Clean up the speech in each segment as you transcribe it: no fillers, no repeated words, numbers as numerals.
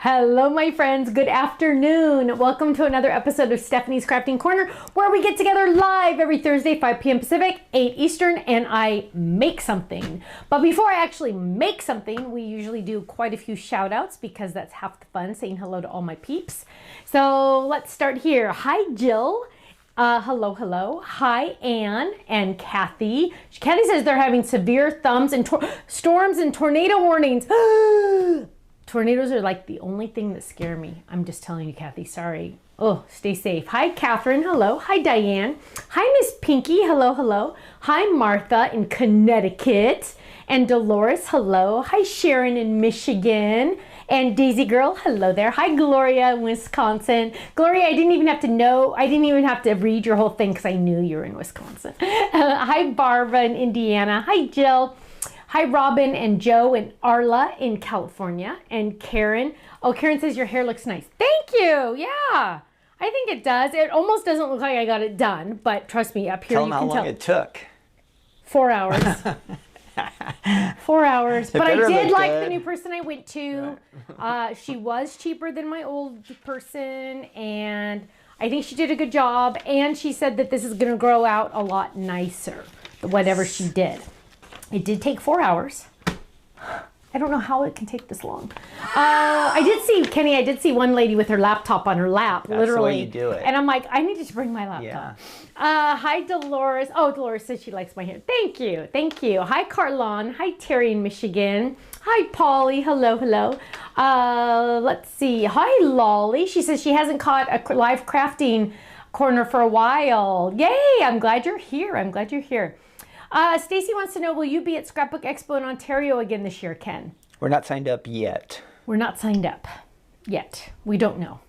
Hello, my friends. Good afternoon. Welcome to another episode of Stephanie's Crafting Corner, where we get together live every Thursday, 5 p.m. Pacific, 8 Eastern, and I make something. But before I actually make something, we usually do quite a few shout outs because that's half the fun, saying hello to all my peeps. So let's start here. Hi, Jill. Hello. Hi, Anne and Kathy. Kathy says they're having severe storms and tornado warnings. Tornadoes are like the only thing that scare me. I'm just telling you, Kathy, sorry. Oh, stay safe. Hi, Catherine. Hello. Hi, Diane. Hi, Miss Pinky. Hello. Hi, Martha in Connecticut. And Dolores, hello. Hi, Sharon in Michigan. And Daisy Girl, hello there. Hi, Gloria in Wisconsin. Gloria, I didn't even have to read your whole thing because I knew you were in Wisconsin. Hi, Barbara in Indiana. Hi, Jill. Hi, Robin and Joe and Arla in California. And Karen. Oh, Karen says your hair looks nice. Thank you. Yeah, I think it does. It almost doesn't look like I got it done, but trust me, up here you can tell. Tell them how long it took. 4 hours. 4 hours. But I did like the new person I went to. She was cheaper than my old person, and I think she did a good job. And she said that this is going to grow out a lot nicer, whatever she did. It did take 4 hours. I don't know how it can take this long. I did see one lady with her laptop on her lap, That's literally. the way you do it. And I'm like, I need to bring my laptop. Yeah. Hi, Dolores. Oh, Dolores says she likes my hair. Thank you. Hi, Carlon. Hi, Terry in Michigan. Hi, Polly. Hello. Let's see. Hi, Lolly. She says she hasn't caught a live crafting corner for a while. Yay, I'm glad you're here. Stacy wants to know, will you be at Scrapbook Expo in Ontario again this year, Ken? We're not signed up yet. We're not signed up yet. We don't know.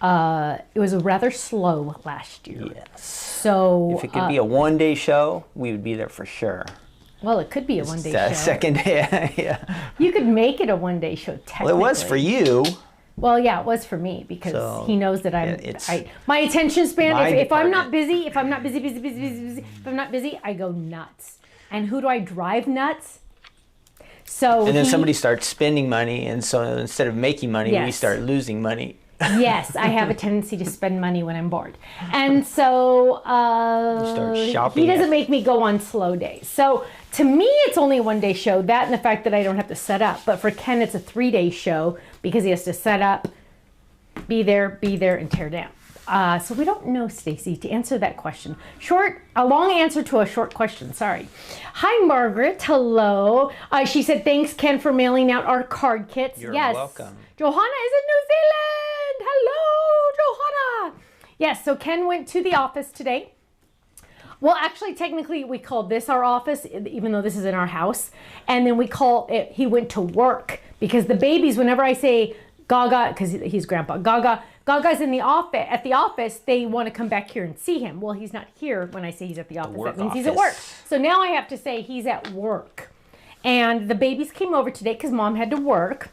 It was rather slow last year. Yes. So if it could be a one-day show, we would be there for sure. Well, it could be a one-day show. Second day, yeah. You could make it a one-day show, technically. Well, it was for you. Well, yeah, it was for me because he knows that my attention span, if I'm not busy, I go nuts. And who do I drive nuts? So and then somebody starts spending money, and so instead of making money, we start losing money. Yes, I have a tendency to spend money when I'm bored. And so you start shopping. He doesn't make me go on slow days. So to me, it's only a one-day show, that and the fact that I don't have to set up. But for Ken, it's a 3-day show because he has to set up, be there, and tear down. So we don't know, Stacy, to answer that question. A long answer to a short question, sorry. Hi, Margaret, hello. She said, thanks, Ken, for mailing out our card kits. You're welcome. Johanna is in New Zealand. Hello, Johanna. Yes, so Ken went to the office today. Well, actually, technically, we call this our office, even though this is in our house. And then we call it, he went to work. Because the babies, whenever I say Gaga, because he's grandpa, Gaga's in the office, at the office, they want to come back here and see him. Well, he's not here when I say he's at the office. That means he's at work. So now I have to say he's at work. And the babies came over today because Mom had to work.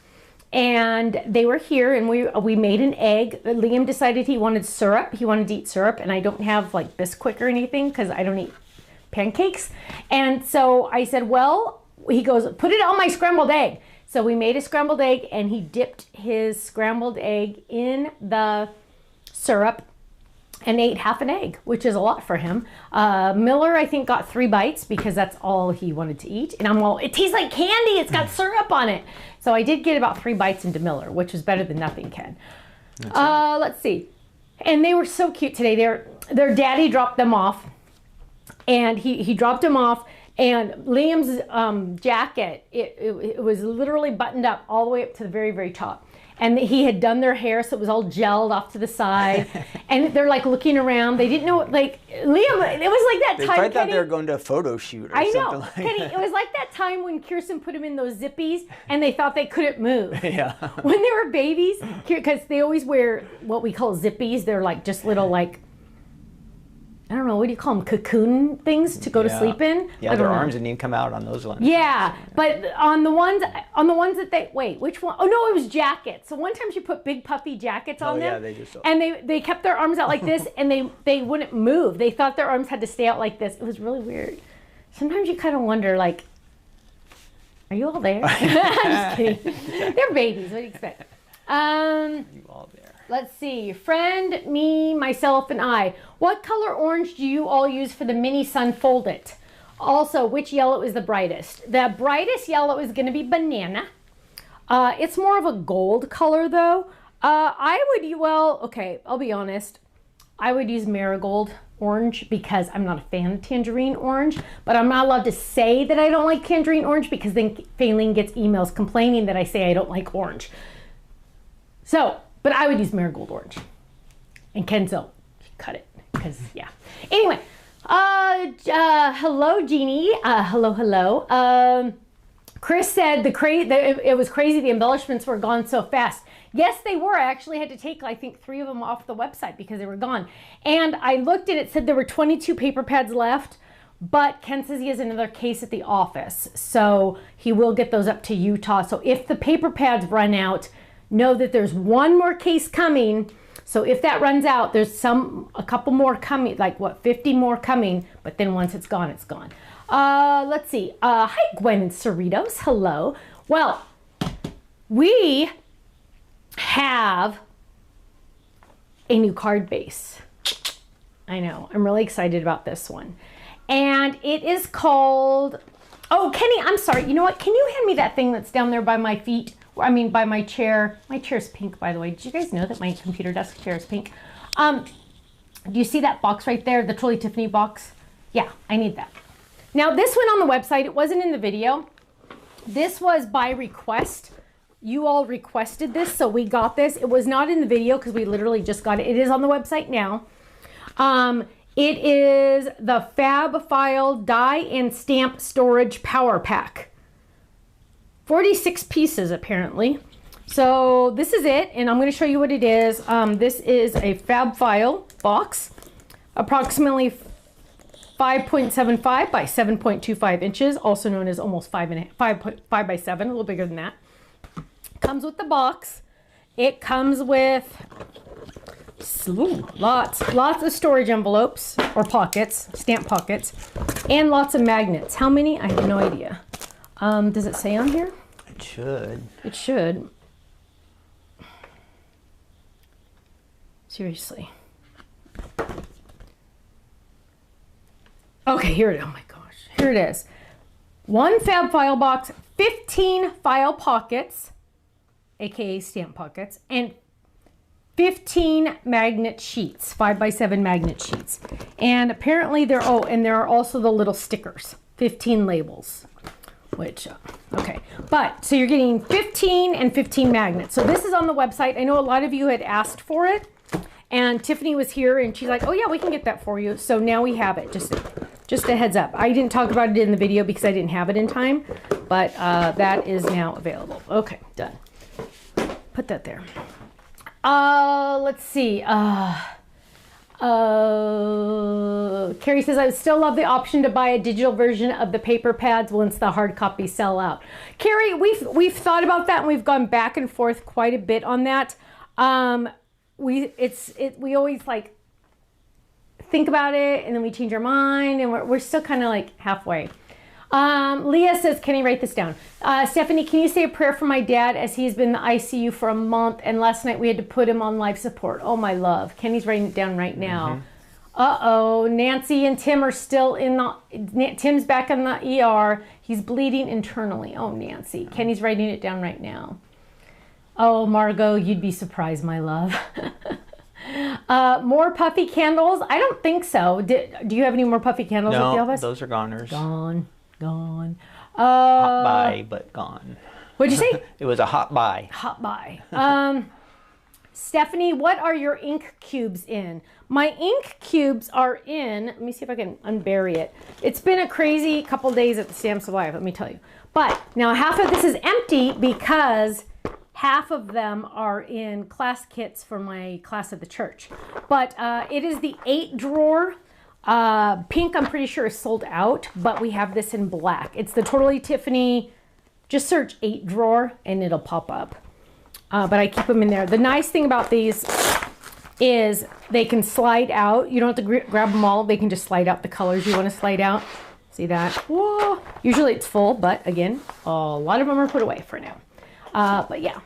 And they were here, and we made an egg. Liam decided he wanted syrup. He wanted to eat syrup, and I don't have like Bisquick or anything because I don't eat pancakes. And so I said, well, he goes, put it on my scrambled egg. So we made a scrambled egg, and he dipped his scrambled egg in the syrup and ate half an egg, which is a lot for him. Miller, I think, got 3 bites because that's all he wanted to eat. And I'm all, it tastes like candy. It's got syrup on it. So I did get about 3 bites into Miller, which was better than nothing, Ken. Let's see. And they were so cute today. Their daddy dropped them off, and he dropped them off. And Liam's jacket, it was literally buttoned up all the way up to the very, very top. And he had done their hair, so it was all gelled off to the side. And they're like looking around. They didn't know, like, Liam, it was like that time. I thought they were going to a photo shoot or something like Kenny, that. It was like that time when Kirsten put him in those zippies and they thought they couldn't move. Yeah. When they were babies, because they always wear what we call zippies. They're like just little, like, I don't know, what do you call them? Cocoon things to go to sleep in? Yeah, their arms didn't even come out on those ones. Yeah, but on the ones that they, wait, which one? Oh no, it was jackets. So one time she put big puffy jackets on them. And they kept their arms out like this, and they wouldn't move. They thought their arms had to stay out like this. It was really weird. Sometimes you kind of wonder, like, Are you all there? I'm just kidding. They're babies. What do you expect? You all there? Let's see. Friend, me, myself, and I. What color orange do you all use for the mini sun fold it? Also, which yellow is the brightest? The brightest yellow is going to be banana. It's more of a gold color though. Okay, I'll be honest. I would use marigold orange because I'm not a fan of tangerine orange, but I'm not allowed to say that I don't like tangerine orange because then Faylene gets emails complaining that I say I don't like orange. So, but I would use marigold orange. And Kenzo, cut it, because yeah. Anyway, hello Jeannie, hello. Chris said it was crazy the embellishments were gone so fast. Yes, they were. I actually had to take, I think, 3 of them off the website because they were gone. And I looked and it said there were 22 paper pads left, but Ken says he has another case at the office. So he will get those up to Utah. So if the paper pads run out, know that there's one more case coming. So if that runs out, there's a couple more coming, like what, 50 more coming, but then once it's gone, it's gone. Let's see. Hi, Gwen and Cerritos. Hello. Well, we have a new card base. I know. I'm really excited about this one. And it is called... Oh, Kenny, I'm sorry. You know what? Can you hand me that thing that's down there by my feet? I mean, by my chair. My chair's pink, by the way. Did you guys know that my computer desk chair is pink? Do you see that box right there? The Truly Tiffany box? Yeah, I need that. Now, this went on the website. It wasn't in the video. This was by request. You all requested this, so we got this. It was not in the video because we literally just got it. It is on the website now. It is the Fab File Die and Stamp Storage Power Pack. 46 pieces, apparently. So this is it, and I'm going to show you what it is. This is a Fab File box, approximately 5.75 by 7.25 inches, also known as almost 5 by 7, a little bigger than that. Comes with the box. It comes with lots of storage envelopes or pockets, stamp pockets, and lots of magnets. How many? I have no idea. Does it say on here? It should. It should. Seriously. Okay, here it is. Oh my gosh. Here it is. 1 Fab File box, 15 file pockets, aka stamp pockets, and 15 magnet sheets, 5 by 7 magnet sheets. And apparently there are also the little stickers, 15 labels, which, okay. But, so you're getting 15 and 15 magnets. So this is on the website. I know a lot of you had asked for it, and Tiffany was here and she's like, oh yeah, we can get that for you. So now we have it, just a heads up. I didn't talk about it in the video because I didn't have it in time, but that is now available. Okay, done. Put that there. Let's see. Carrie says, I would still love the option to buy a digital version of the paper pads once the hard copies sell out. Carrie, we've thought about that and we've gone back and forth quite a bit on that. We always like think about it and then we change our mind and we're still kind of like halfway. Leah says, can you write this down? Stephanie, can you say a prayer for my dad as he's been in the ICU for a month and last night we had to put him on life support. Oh my love. Kenny's writing it down right now. Uh-oh, Nancy and Tim are still in Tim's back in the ER. He's bleeding internally. Oh, Nancy. Kenny's writing it down right now. Oh, Margot, you'd be surprised, my love. More puffy candles? I don't think so. Do you have any more puffy candles at the office? No, those are goners. Gone. Hot buy, but gone. What'd you say? It was a hot buy. Hot buy. Stephanie, what are your ink cubes in? My ink cubes are in, let me see if I can unbury it. It's been a crazy couple days at the Stamp Supply, let me tell you. But now half of this is empty because half of them are in class kits for my class at the church. But it is the 8 drawer. Pink, I'm pretty sure, is sold out, but we have this in black. It's the Totally Tiffany. Just search 8 drawer and it'll pop up. But I keep them in there. The nice thing about these is they can slide out. You don't have to grab them all. They can just slide out the colors you want to slide out. See that? Whoa. Usually it's full, but again, a lot of them are put away for now. But yeah.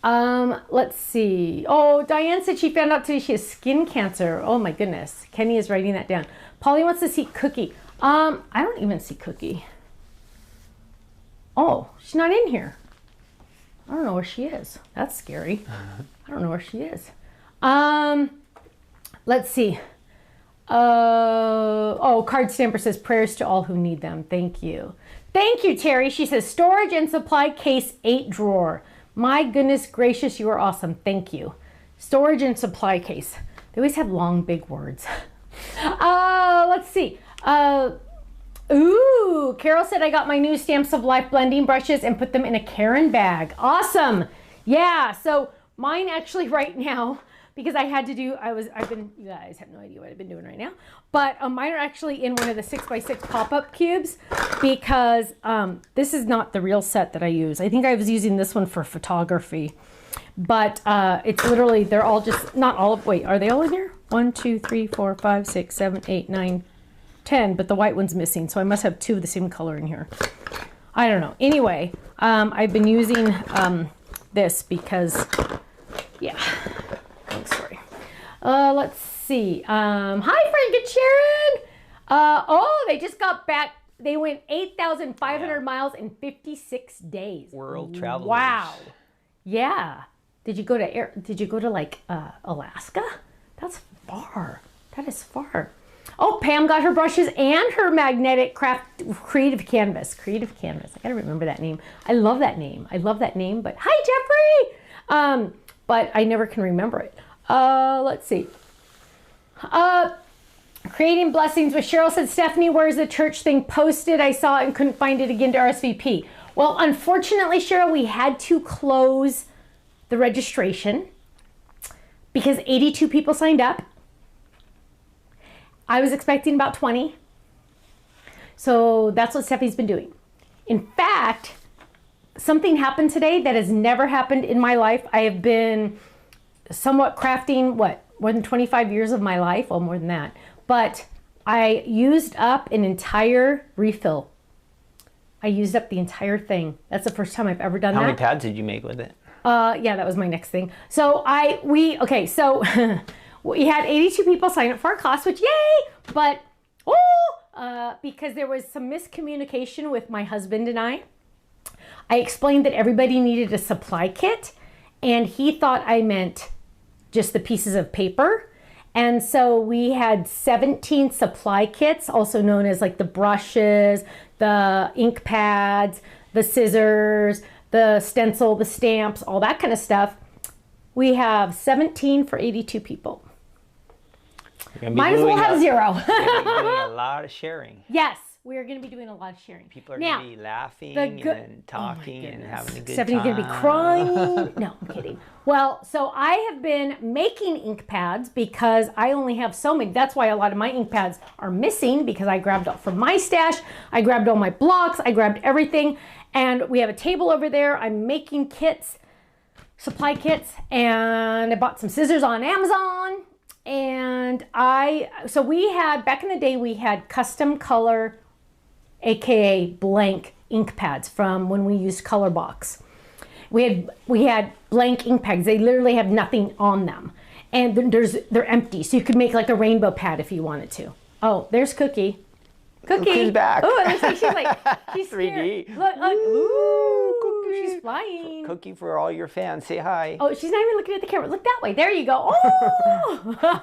Let's see. Oh, Diane said she found out today she has skin cancer. Oh my goodness. Kenny is writing that down. Polly wants to see Cookie. I don't even see Cookie. Oh, she's not in here. I don't know where she is. That's scary. I don't know where she is. Let's see. Oh, Card Stamper says prayers to all who need them. Thank you. Thank you, Terry. She says storage and supply case 8 drawer. My goodness gracious, you are awesome. Thank you. Storage and supply case. They always have long, big words. Let's see. Ooh, Carol said I got my new Stamps of Life blending brushes and put them in a Karen bag. Awesome. Yeah, so mine actually right now, because I had to do, you guys have no idea what I've been doing right now, but mine are actually in one of the 6x6 pop-up cubes because this is not the real set that I use. I think I was using this one for photography, but it's literally, they're all just, not all of, wait, are they all in here? 1, 2, 3, 4, 5, 6, 7, 8, 9, 10, but the white one's missing, so I must have 2 of the same color in here. I don't know. Anyway, I've been using this because, yeah. Sorry. Let's see. Hi, Frank and Sharon. Oh, they just got back. They went 8,500 miles in 56 days. World travelers. Wow. Yeah. Did you go to like Alaska? That's far. That is far. Oh, Pam got her brushes and her magnetic craft creative canvas. Creative canvas. I gotta remember that name. I love that name. I love that name. But hi, Jeffrey. But I never can remember it. Let's see. Creating Blessings with Cheryl said, Stephanie, where's the church thing posted? I saw it and couldn't find it again to RSVP. Well, unfortunately, Cheryl, we had to close the registration because 82 people signed up. I was expecting about 20. So that's what Stephanie's been doing. In fact, something happened today that has never happened in my life. I have been somewhat crafting, more than 25 years of my life. Well, more than that. But I used up an entire refill. I used up the entire thing. That's the first time I've ever done that. How many pads did you make with it? Yeah, that was my next thing. So we had 82 people sign up for our class, which yay! But because there was some miscommunication with my husband and I explained that everybody needed a supply kit, and he thought I meant just the pieces of paper. And so we had 17 supply kits, also known as like the brushes, the ink pads, the scissors, the stencil, the stamps, all that kind of stuff. We have 17 for 82 people. Might as well have 0. You're doing a lot of sharing. Yes, we are going to be doing a lot of sharing. People are going to be laughing and talking and having a good Stephanie's time. going to be crying. No, I'm kidding. Well, so I have been making ink pads because I only have so many. That's why a lot of my ink pads are missing, because I grabbed all from my stash. I grabbed all my blocks. I grabbed everything. And we have a table over there. I'm making kits, supply kits, and I bought some scissors on Amazon. And so we had, back in the day, we had custom color, AKA blank ink pads from when we used Color Box. We had blank ink pads. They literally have nothing on them. And they're empty. So you could make like a rainbow pad if you wanted to. Oh, there's Cookie. Cookie's back. Oh, it looks like she's 3D. Scared. Look, ooh, Cookie. She's flying. Cookie for all your fans. Say hi. Oh, she's not even looking at the camera. Look that way. There you go. Oh!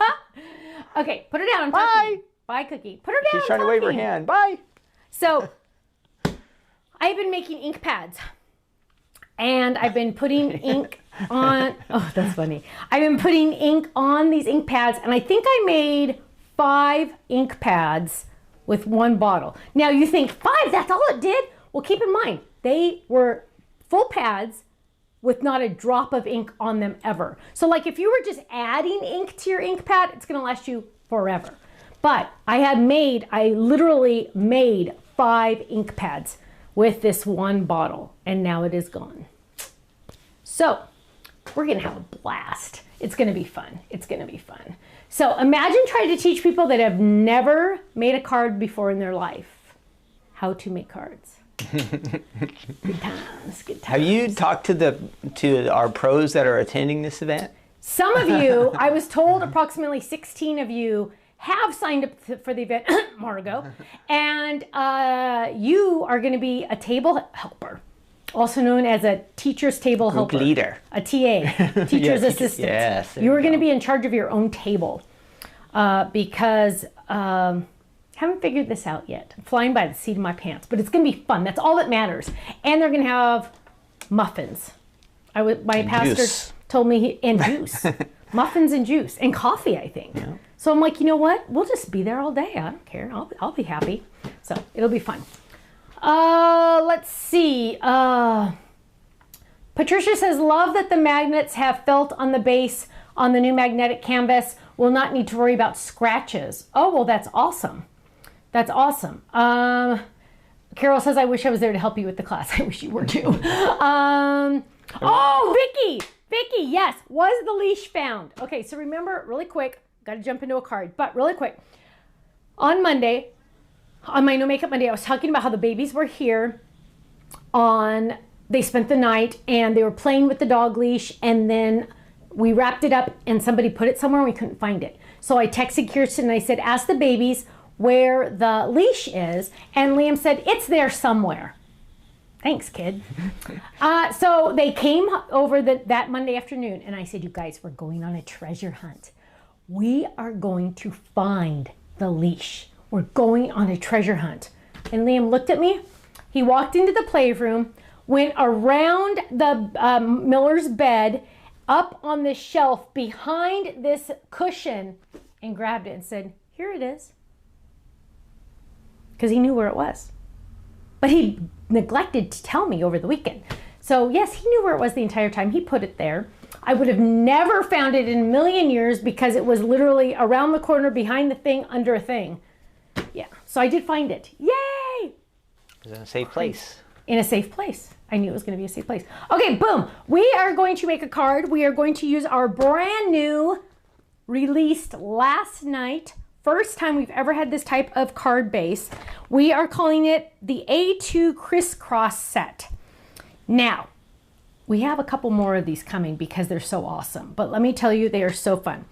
Okay, put her down. I'm talking. Bye, Cookie. Put her down. She's trying to wave her hand. Bye. So, I've been making ink pads. And I've been putting ink on. Oh, that's funny. I've been putting ink on these ink pads. And I think I made 5 ink pads with 1 bottle. Now you think 5, that's all it did? Well, keep in mind, they were full pads with not a drop of ink on them ever. So like if you were just adding ink to your ink pad, it's gonna last you forever. But I literally made 5 ink pads with this 1 bottle, and now it is gone. So we're gonna have a blast. It's gonna be fun. It's gonna be fun. So imagine trying to teach people that have never made a card before in their life. how to make cards. Good times, good times. Have you talked to our pros that are attending this event? Some of you, I was told approximately 16 of you have signed up for the event, Margot, and you are going to be a table helper, also known as a teacher's table Group helper. leader. A TA, teacher's assistant. Yes. You are going to be in charge of your own table because haven't figured this out yet. I'm flying by the seat of my pants, but it's going to be fun. That's all that matters. And they're going to have muffins. My pastor told me, and juice. Muffins and juice and coffee, I think. Yeah. So I'm like, you know what? We'll just be there all day. I don't care. I'll be happy. So it'll be fun. Let's see. Patricia says, love that the magnets have felt on the base on the new magnetic canvas. Will not need to worry about scratches. Oh, well, that's awesome. That's awesome. Carol says, I wish I was there to help you with the class. I wish you were too. Vicky, yes. Was the leash found? Okay, so remember, really quick, got to jump into a card, but really quick. On Monday, on my No Makeup Monday, I was talking about how the babies were here they spent the night and they were playing with the dog leash, and then we wrapped it up and somebody put it somewhere and we couldn't find it. So I texted Kirsten and I said, ask the babies where the leash is, and Liam said, it's there somewhere. Thanks, kid. So they came over that Monday afternoon, and I said, you guys, we're going on a treasure hunt. We are going to find the leash. We're going on a treasure hunt. And Liam looked at me. He walked into the playroom, went around the Miller's bed, up on this shelf behind this cushion, and grabbed it and said, here it is. Because he knew where it was. But he neglected to tell me over the weekend. So yes, he knew where it was the entire time. He put it there. I would have never found it in a million years because it was literally around the corner, behind the thing, under a thing. Yeah, so I did find it. Yay! It was in a safe place. In a safe place. I knew it was going to be a safe place. Okay, boom. We are going to make a card. We are going to use our brand new, released last night, first time we've ever had this type of card base. We are calling it the A2 Crisscross set. Now, we have a couple more of these coming because they're so awesome. But let me tell you, they are so fun.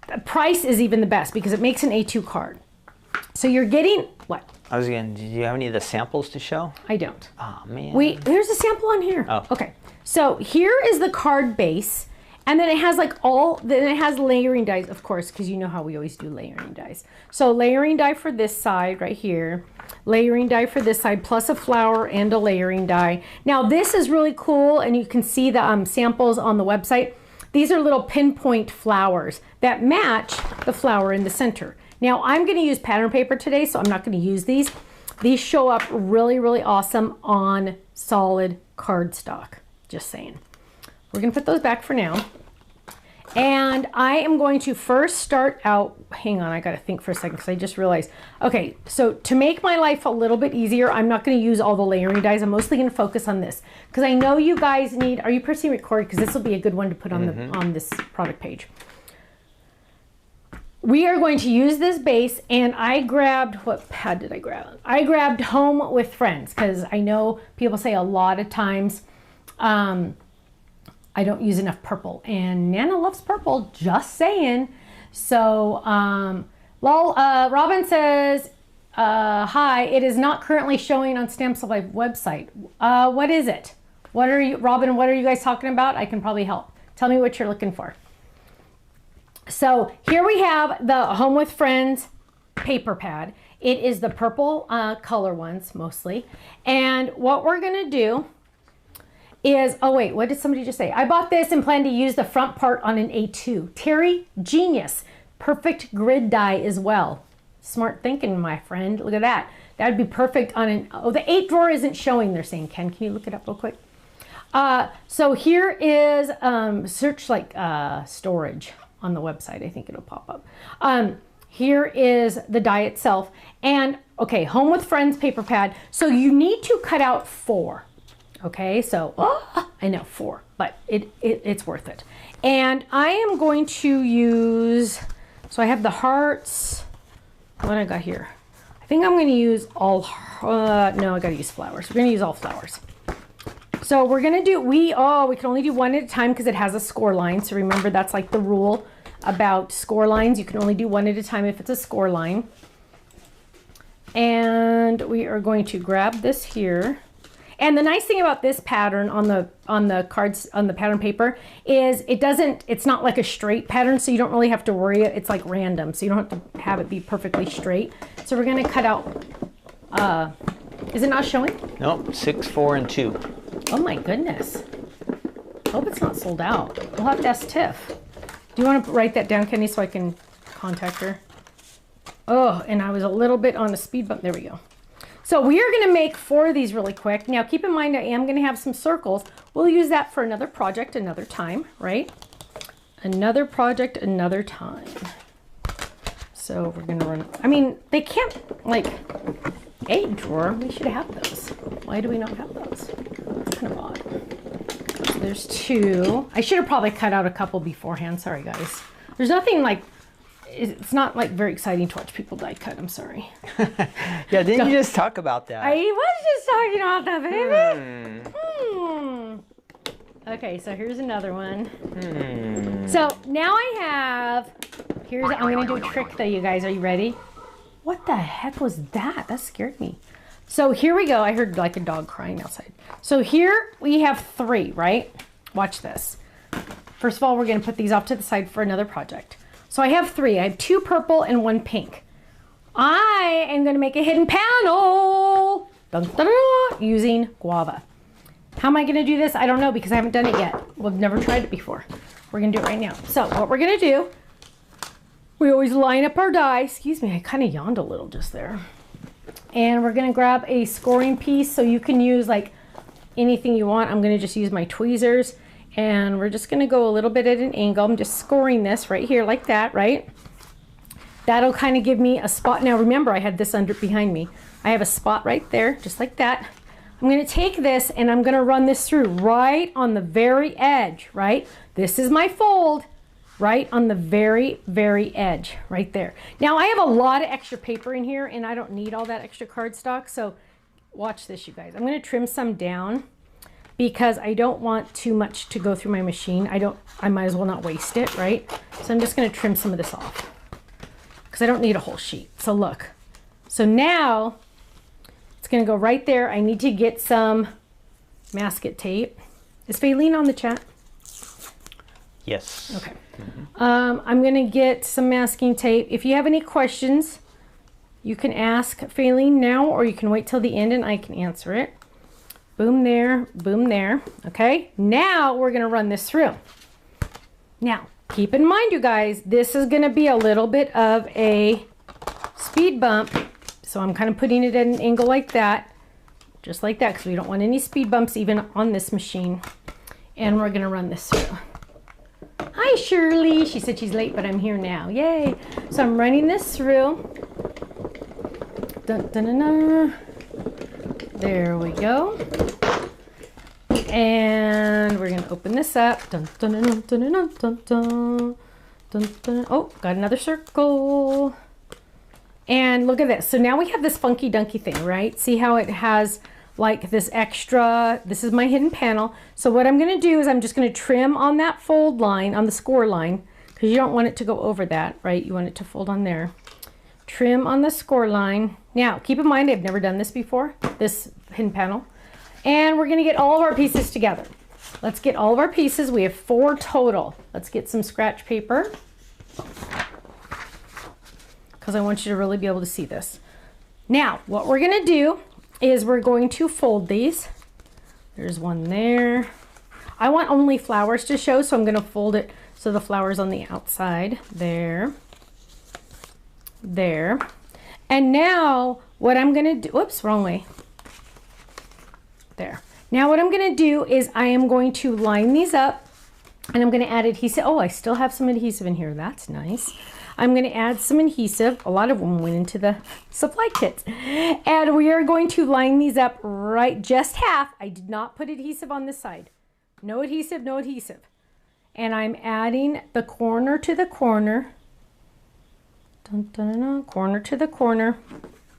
The price is even the best because it makes an A2 card. So you're getting, what? Did you have any of the samples to show? I don't. Oh, man. There's a sample on here. Oh. Okay. So here is the card base. And then it has then it has layering dies, of course, because you know how we always do layering dies. So layering die for this side right here, layering die for this side, plus a flower and a layering die. Now this is really cool, and you can see the samples on the website. These are little pinpoint flowers that match the flower in the center. Now I'm going to use pattern paper today, so I'm not going to use these. These show up really, really awesome on solid cardstock. Just saying. We're going to put those back for now. And I am going to first start out, hang on, I got to think for a second because I just realized. Okay, so to make my life a little bit easier, I'm not going to use all the layering dies. I'm mostly going to focus on this because I know you guys need, are you pressing record? Because this will be a good one to put on on this product page. We are going to use this base, and I grabbed, what pad did I grab? I grabbed Home with Friends because I know people say a lot of times, I don't use enough purple, and Nana loves purple, just saying. So, Robin says, hi, it is not currently showing on Stamp Supply website. What is it? Robin, what are you guys talking about? I can probably help. Tell me what you're looking for. So here we have the Home with Friends paper pad. It is the purple color ones mostly. And what we're gonna do is, oh wait, what did somebody just say? I bought this and plan to use the front part on an A2. Terry, genius. Perfect grid die as well. Smart thinking, my friend. Look at that. That would be perfect on an, oh, the 8 drawer isn't showing, they're saying. Ken, can you look it up real quick? So here is, search like storage on the website. I think it'll pop up. Here is the die itself. And okay, Home with Friends paper pad. So you need to cut out 4. Okay, so I know 4, but it's worth it. And I am going to use, so I have the hearts. What I got here? I I think I'm going to use all, no, I got to use flowers. We're going to use all flowers. So we're going to do, we can only do one at a time because it has a score line. So remember, that's like the rule about score lines. You can only do one at a time if it's a score line. And we are going to grab this here. And the nice thing about this pattern on the cards, on the pattern paper, is it's not like a straight pattern, so you don't really have to worry. It's like random, so you don't have to have it be perfectly straight. So we're going to cut out, is it not showing? Nope, 6, 4, and 2. Oh my goodness. Hope it's not sold out. We'll have to ask Tiff. Do you want to write that down, Kenny, so I can contact her? Oh, and I was a little bit on a speed bump. There we go. So we are going to make 4 of these really quick. Now keep in mind I am going to have some circles. We'll use that for another project another time, right? Another project another time. So we're going to run, I mean, they can't, like, egg drawer. We should have those. Why do we not have those? It's kind of odd. So there's 2. I should have probably cut out a couple beforehand. Sorry, guys. There's nothing like, it's not like very exciting to watch people die cut. I'm sorry. Yeah, didn't you just talk about that? I was just talking about that, baby. Okay, so here's another one. So now I have, I'm going to do a trick though, you guys. Are you ready? What the heck was that? That scared me. So here we go. I heard like a dog crying outside. So here we have 3, right? Watch this. First of all, we're going to put these off to the side for another project. So I have 3. I have 2 purple and 1 pink. I am going to make a hidden panel using guava. How am I going to do this? I don't know because I haven't done it yet. We've never tried it before. We're going to do it right now. So what we're going to do, we always line up our die. Excuse me, I kind of yawned a little just there. And we're going to grab a scoring piece. So you can use like anything you want. I'm going to just use my tweezers. And we're just going to go a little bit at an angle. I'm just scoring this right here like that, right? That'll kind of give me a spot. Now remember, I had this behind me. I have a spot right there, just like that. I'm going to take this and I'm going to run this through right on the very edge, right? This is my fold right on the very, very edge right there. Now I have a lot of extra paper in here and I don't need all that extra cardstock. So watch this, you guys. I'm going to trim some down, because I don't want too much to go through my machine. I might as well not waste it, right? So I'm just gonna trim some of this off because I don't need a whole sheet. So look, so now it's gonna go right there. I need to get some masking tape. Is Faylene on the chat? Yes. Okay. I'm gonna get some masking tape. If you have any questions, you can ask Faylene now, or you can wait till the end and I can answer it. Boom there, okay? Now we're gonna run this through. Now, keep in mind, you guys, this is gonna be a little bit of a speed bump. So I'm kind of putting it at an angle like that, just like that, because we don't want any speed bumps even on this machine. And we're gonna run this through. Hi, Shirley. She said she's late, but I'm here now. Yay. So I'm running this through. Dun, dun, dun, dun. There we go. And we're going to open this up. Dun, dun, dun, dun, dun, dun, dun, dun, dun, dun. Oh, got another circle. And look at this. So now we have this funky dunky thing, right? See how it has like this extra, this is my hidden panel. So what I'm going to do is I'm just going to trim on that fold line, on the score line, because you don't want it to go over that, right? You want it to fold on there. Trim on the score line. Now, keep in mind, I've never done this before, this hidden panel. And we're going to get all of our pieces together. Let's get all of our pieces. We have 4 total. Let's get some scratch paper, because I want you to really be able to see this. Now, what we're going to do is we're going to fold these. There's one there. I want only flowers to show, so I'm going to fold it so the flower's on the outside. There. There. And now what I'm going to do, oops, wrong way. There. Now what I'm going to do is I am going to line these up and I'm going to add adhesive. Oh, I still have some adhesive in here. That's nice. I'm going to add some adhesive. A lot of them went into the supply kits. And we are going to line these up right just half. I did not put adhesive on this side. No adhesive, no adhesive. And I'm adding the corner to the corner. Dun, dun, dun, corner to the corner.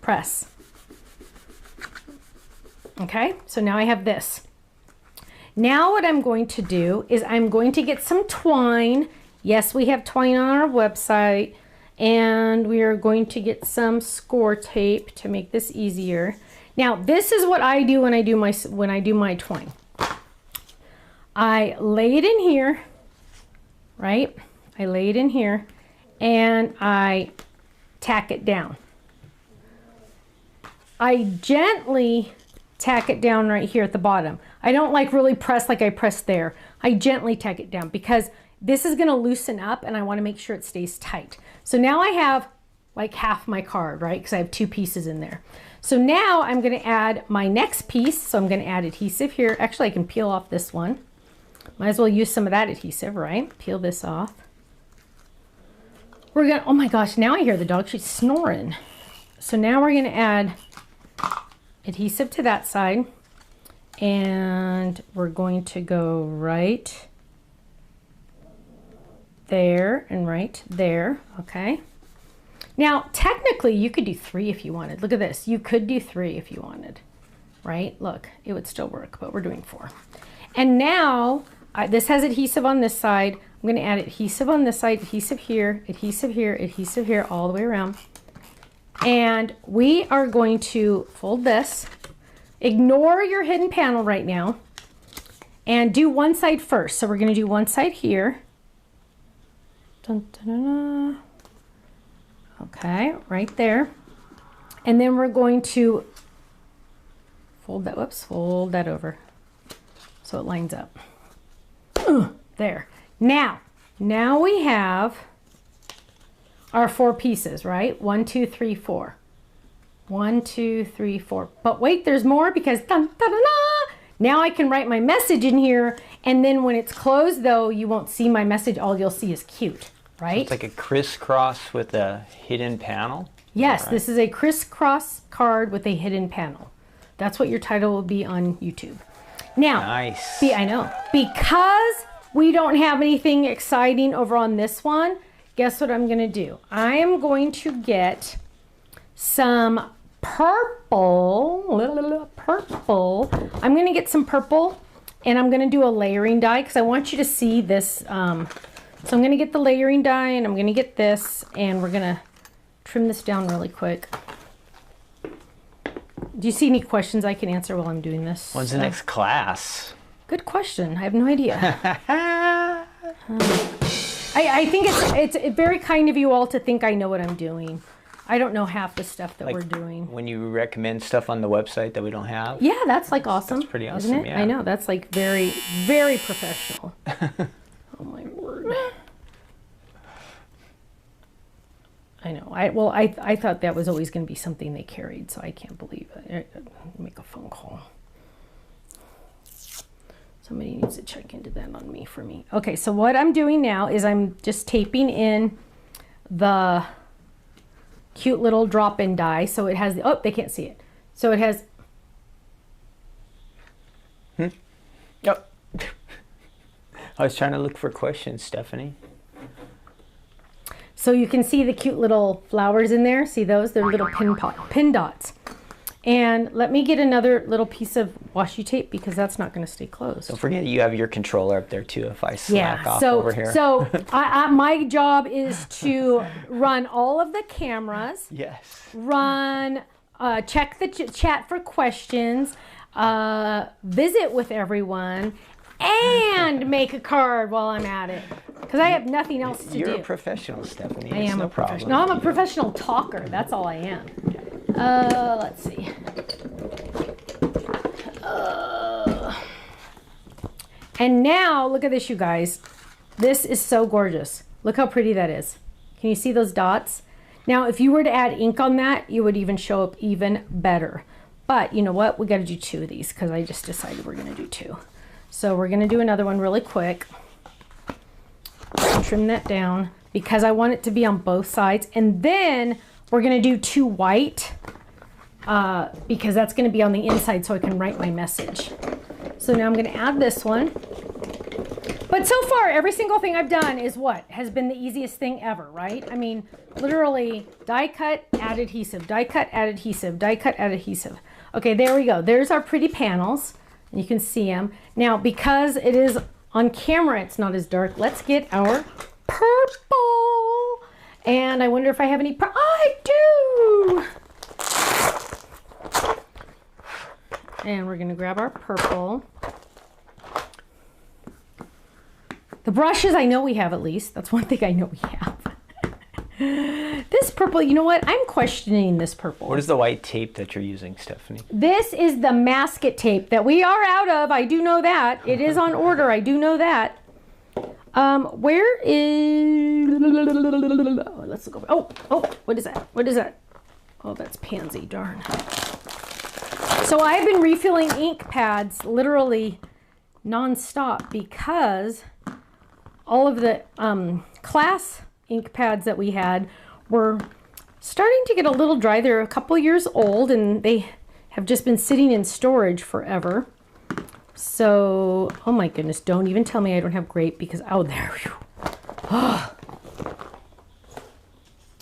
press. Okay, so now I have this. Now what I'm going to do is I'm going to get some twine. Yes, we have twine on our website, and we are going to get some score tape to make this easier. Now, this is what I do when I do my twine. I lay it in here, right? I lay it in here, and I tack it down. I gently tack it down right here at the bottom. I don't like really press like I press there. I gently tack it down because this is gonna loosen up and I wanna make sure it stays tight. So now I have like half my card, right? Because I have 2 pieces in there. So now I'm gonna add my next piece. So I'm gonna add adhesive here. Actually, I can peel off this one. Might as well use some of that adhesive, right? Peel this off. We're gonna, oh my gosh, now I hear the dog, she's snoring. So now we're gonna add adhesive to that side, and we're going to go right there and right there, okay? Now, technically, you could do 3 if you wanted. Look at this, you could do 3 if you wanted, right? Look, it would still work, but we're doing 4. And now, this has adhesive on this side. I'm gonna add adhesive on this side, adhesive here, adhesive here, adhesive here, all the way around. And we are going to fold this. Ignore your hidden panel right now and do one side first. So we're going to do one side here. Dun, dun, dun, dun. Okay, right there. And then we're going to fold that, whoops, fold that over so it lines up. There. Now we have our 4 pieces, right? 1, 2, 3, 4. 1, 2, 3, 4. But wait, there's more because dun, dun, dun, dun. Now I can write my message in here, and then when it's closed though, you won't see my message. All you'll see is cute, right? So it's like a crisscross with a hidden panel? Yes, right? This is a crisscross card with a hidden panel. That's what your title will be on YouTube. Now, nice. I know. Because we don't have anything exciting over on this one, guess what I'm going to do? I am going to get some purple. I'm going to get some purple, and I'm going to do a layering die because I want you to see this. So I'm going to get the layering die, and I'm going to get this, and we're going to trim this down really quick. Do you see any questions I can answer while I'm doing this? When's the next class? Good question. I have no idea. I think it's very kind of you all to think I know what I'm doing. I don't know half the stuff that we're doing. When you recommend stuff on the website that we don't have? Yeah, that's like awesome. That's pretty awesome, isn't it? Yeah. I know, that's like very, very professional. Oh my word. I know. I thought that was always going to be something they carried, so I can't believe it. Make a phone call. Somebody needs to check into that on me for me. Okay, so what I'm doing now is I'm just taping in the cute little drop-in die. So it has the, oh, they can't see it. So it has. Oh. I was trying to look for questions, Stephanie. So you can see the cute little flowers in there. See those? They're little pin dots. And let me get another little piece of washi tape because that's not going to stay closed. Don't forget you have your controller up there too if I slack off over here. So my job is to run all of the cameras. Yes. Run, check the chat for questions, visit with everyone, and make a card while I'm at it. Because I have nothing else to do. You're a professional, Stephanie. I am a professional. No, I'm a professional talker. That's all I am. Let's see. And now, look at this, you guys. This is so gorgeous. Look how pretty that is. Can you see those dots? Now, if you were to add ink on that, you would even show up even better. But you know what? We got to do 2 of these because I just decided we're going to do 2. So we're going to do another one really quick. Trim that down because I want it to be on both sides. And then we're going to do 2 white because that's going to be on the inside so I can write my message. So now I'm going to add this one. But But so far, every single thing I've done is what? Has been the easiest thing ever, right? I mean, literally die cut, add adhesive, die cut, add adhesive, die cut, add adhesive. Okay, there we go. There's our pretty panels. You can see them. Now, because it is on camera, it's not as dark. Let's get our purple. And I wonder if I have any, I do. And we're gonna grab our purple. The brushes, I know we have at least. That's one thing I know we have. This purple, you know what? I'm questioning this purple. What is the white tape that you're using, Stephanie? This is the masket tape that we are out of. I do know that. It is on order. I do know that. Where is... Let's look over. Oh, what is that? What is that? Oh, that's pansy, darn. So I've been refilling ink pads literally non-stop because all of the class ink pads that we had were starting to get a little dry. They're a couple years old and they have just been sitting in storage forever. So, oh my goodness, don't even tell me I don't have grape because, oh, there we go. Oh.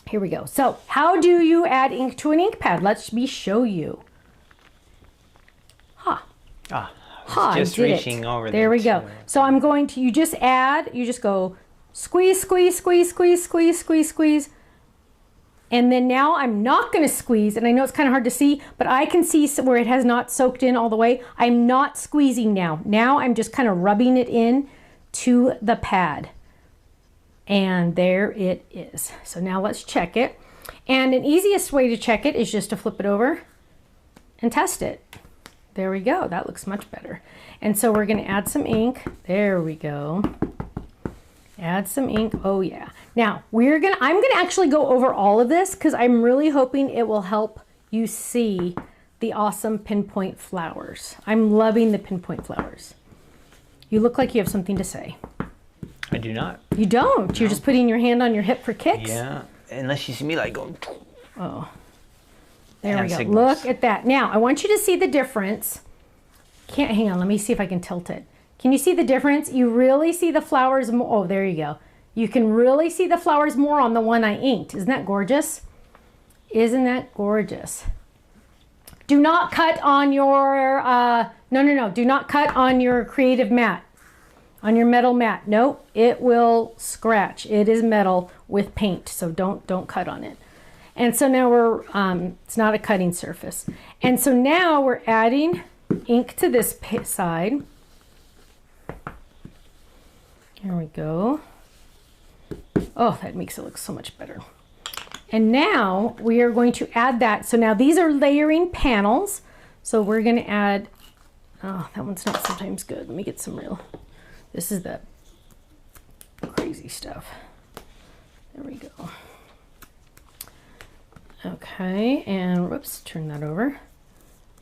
Here we go. So, how do you add ink to an ink pad? Let me show you. Just reaching over there. There we go. So I'm going to, you just go squeeze, squeeze, squeeze, squeeze, squeeze, squeeze, squeeze. And then now I'm not going to squeeze, and I know it's kind of hard to see, but I can see where it has not soaked in all the way. I'm not squeezing now. Now I'm just kind of rubbing it in to the pad. And there it is. So now let's check it. And an easiest way to check it is just to flip it over and test it. There we go. That looks much better. And so we're going to add some ink. There we go. Add some ink. Oh yeah. Now I'm going to actually go over all of this because I'm really hoping it will help you see the awesome pinpoint flowers. I'm loving the pinpoint flowers. You look like you have something to say. I do not. You don't? No. You're just putting your hand on your hip for kicks? Yeah. Unless you see me like going. Oh. There we go. Signals. Look at that. Now, I want you to see the difference. Hang on, let me see if I can tilt it. Can you see the difference? You really see the flowers more. Oh, there you go. You can really see the flowers more on the one I inked. Isn't that gorgeous? Isn't that gorgeous? Do not cut on your, no. Do not cut on your creative mat, on your metal mat. Nope, it will scratch. It is metal with paint, so don't cut on it. And so now we're, it's not a cutting surface. And so now we're adding ink to this side. Here we go. Oh, that makes it look so much better. And now we are going to add that. So now these are layering panels. So we're going to add, oh, that one's not sometimes good. Let me get some real, this is the crazy stuff. There we go. Okay, and whoops, turn that over.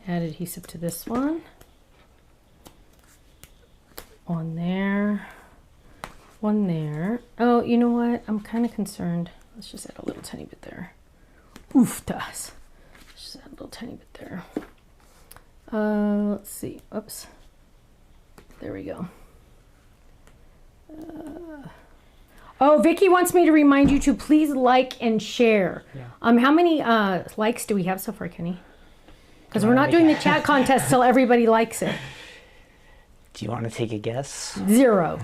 Add adhesive to this one. One there. One there. Oh, you know what? I'm kind of concerned. Let's just add a little tiny bit there. Oof, does. Just add a little tiny bit there. Let's see. Oops. There we go. Oh, Vicky wants me to remind you to please like and share. Yeah. How many likes do we have so far, Kenny? Because we're not doing the chat contest till everybody likes it. Do you want to take a guess? 0.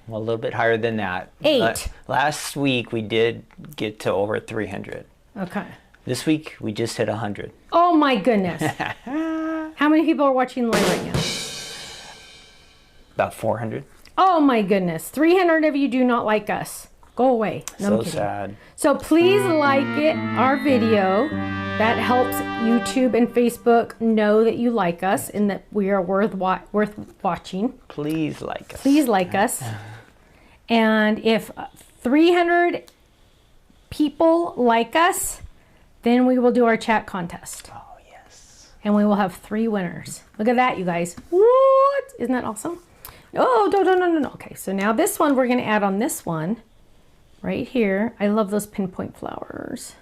Well, a little bit higher than that. 8. Last week we did get to over 300. Okay. This week we just hit 100. Oh my goodness. How many people are watching live right now? About 400. Oh my goodness. 300 of you do not like us. Go away. No, so sad. So please like our video. That helps YouTube and Facebook know that you like us and that we are worth watching. Please like us. Please like us. And if 300 people like us, then we will do our chat contest. Oh, yes. And we will have 3 winners. Look at that, you guys. What? Isn't that awesome? Oh, no. Okay, so now this one, we're going to add on this one right here. I love those pinpoint flowers.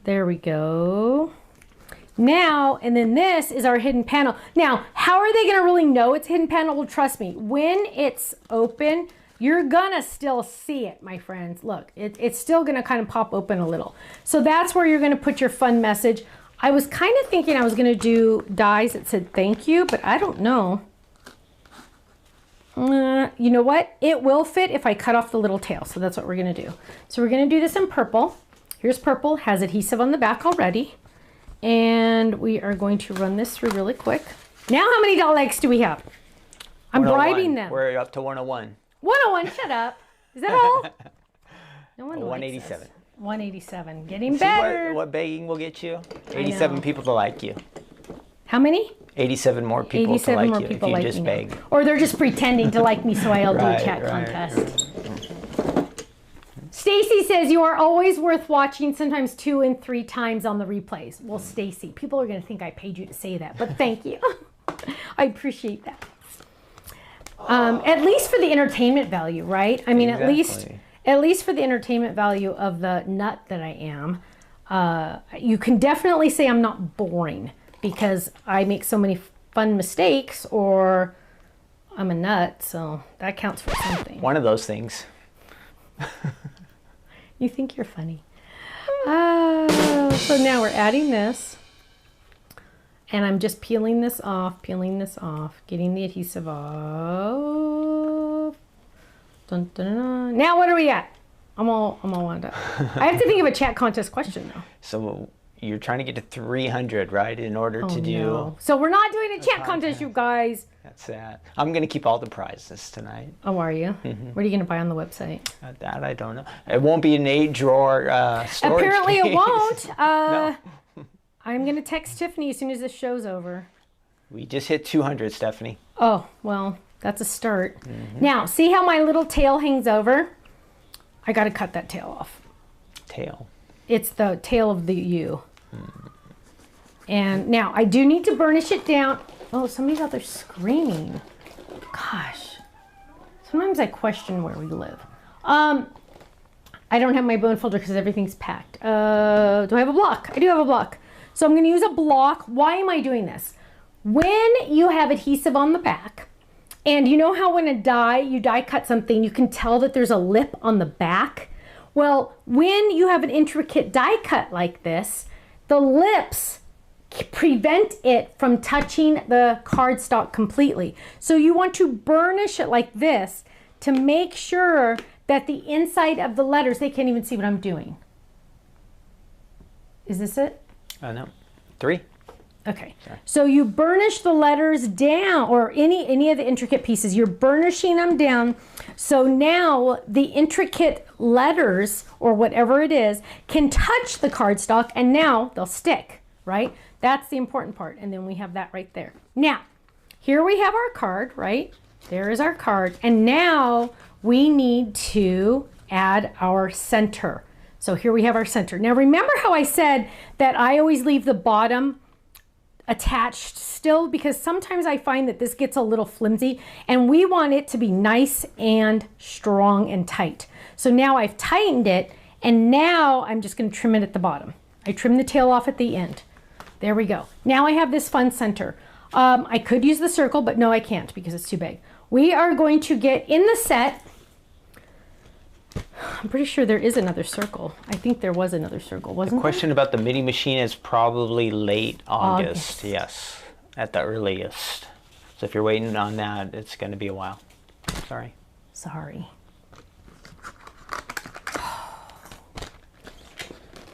There we go. Now, and then this is our hidden panel. Now, how are they gonna really know it's hidden panel? Well, trust me, when it's open, you're gonna still see it, my friends. Look, it's still gonna kind of pop open a little. So that's where you're gonna put your fun message. I was kind of thinking I was gonna do dies that said thank you, but I don't know. You know what? It will fit if I cut off the little tail. So that's what we're gonna do. So we're gonna do this in purple. Here's purple, has adhesive on the back already. And we are going to run this through really quick. Now how many doll legs do we have? I'm bribing them. We're up to 101. 101, shut up. Is that all? No one 187. 187, getting better. What begging will get you? 87 people to like you. How many? 87 more people to like you if you just beg. Or they're just pretending to like me so I'll do a chat contest. Stacy says you are always worth watching, sometimes 2 and 3 times on the replays. Well, Stacy, people are going to think I paid you to say that, but thank you. I appreciate that. At least for the entertainment value, right? I mean, exactly. at least for the entertainment value of the nut that I am. You can definitely say I'm not boring because I make so many fun mistakes, or I'm a nut, so that counts for something. One of those things. You think you're funny. So now we're adding this. And I'm just peeling this off, getting the adhesive off. Dun, dun, dun. Now what are we at? I'm all wound up. I have to think of a chat contest question though. So you're trying to get to 300, right? In order to do... No. So we're not doing a chat contest, you guys. That's sad. I'm going to keep all the prizes tonight. Oh, are you? What are you going to buy on the website? That I don't know. It won't be an 8-drawer storage Apparently case. it won't. No. I'm going to text Tiffany as soon as this show's over. We just hit 200, Stephanie. Oh, well, that's a start. Now, see how my little tail hangs over? I got to cut that tail off. Tail? It's the tail of the U. And now, I do need to burnish it down. Oh, somebody's out there screaming. Gosh. Sometimes I question where we live. I don't have my bone folder because everything's packed. Do I have a block? I do have a block. So I'm going to use a block. Why am I doing this? When you have adhesive on the back, and you know how when you die cut something, you can tell that there's a lip on the back? Well, when you have an intricate die cut like this, the lips prevent it from touching the cardstock completely. So you want to burnish it like this to make sure that the inside of the letters, they can't even see what I'm doing. Is this it? No. 3. Okay. Sorry. So you burnish the letters down, or any of the intricate pieces, you're burnishing them down. So now the intricate letters, or whatever it is, can touch the cardstock and now they'll stick, right? That's the important part. And then we have that right there. Now, here we have our card, right? There is our card. And now we need to add our center. So here we have our center. Now remember how I said that I always leave the bottom attached still, because sometimes I find that this gets a little flimsy and we want it to be nice and strong and tight. So now I've tightened it, and now I'm just going to trim it at the bottom. I trim the tail off at the end. There we go. Now I have this fun center. I could use the circle, but no, I can't because it's too big. We are going to get in the set. I'm pretty sure there is another circle. I think there was another circle, wasn't there? The question about the mini machine is probably late August. Yes, at the earliest. So if you're waiting on that, it's going to be a while. Sorry. Sorry.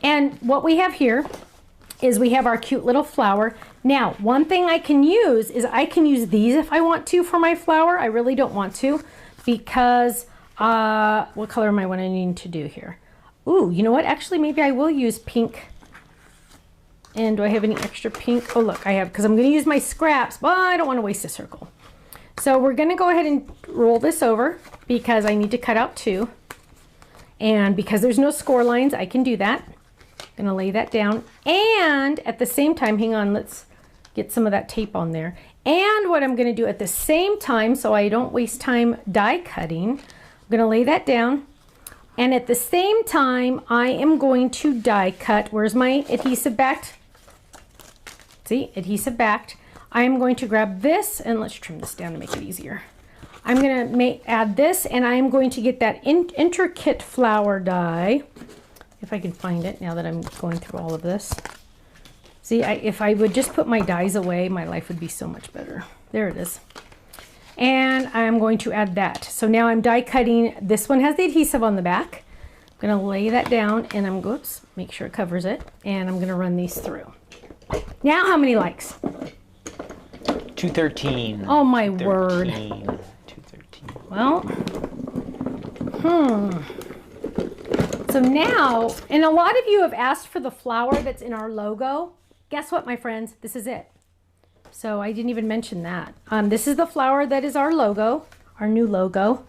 And what we have here is we have our cute little flower. Now, one thing I can use is I can use these if I want to for my flower. I really don't want to because what color am I wanting to do here? Ooh, you know what? Actually, maybe I will use pink. And do I have any extra pink? Oh, look, I have, because I'm going to use my scraps, but I don't want to waste a circle. So we're going to go ahead and roll this over because I need to cut out 2. And because there's no score lines, I can do that. I'm going to lay that down. And at the same time, hang on, let's get some of that tape on there. And what I'm going to do at the same time, so I don't waste time die cutting, I'm going to lay that down. And at the same time, I am going to die cut. Where's my adhesive back? See, adhesive backed. I am going to grab this, and let's trim this down to make it easier. I'm going to add this, and I am going to get that intricate flower die, if I can find it now that I'm going through all of this. See, if I would just put my dies away, my life would be so much better. There it is. And I'm going to add that. So now I'm die cutting. This one has the adhesive on the back. I'm going to lay that down, and I'm going to make sure it covers it, and I'm going to run these through. Now, how many likes? 213. Oh my word. 213. Well, So now, and a lot of you have asked for the flower that's in our logo. Guess what, my friends? This is it. So I didn't even mention that. This is the flower that is our logo, our new logo.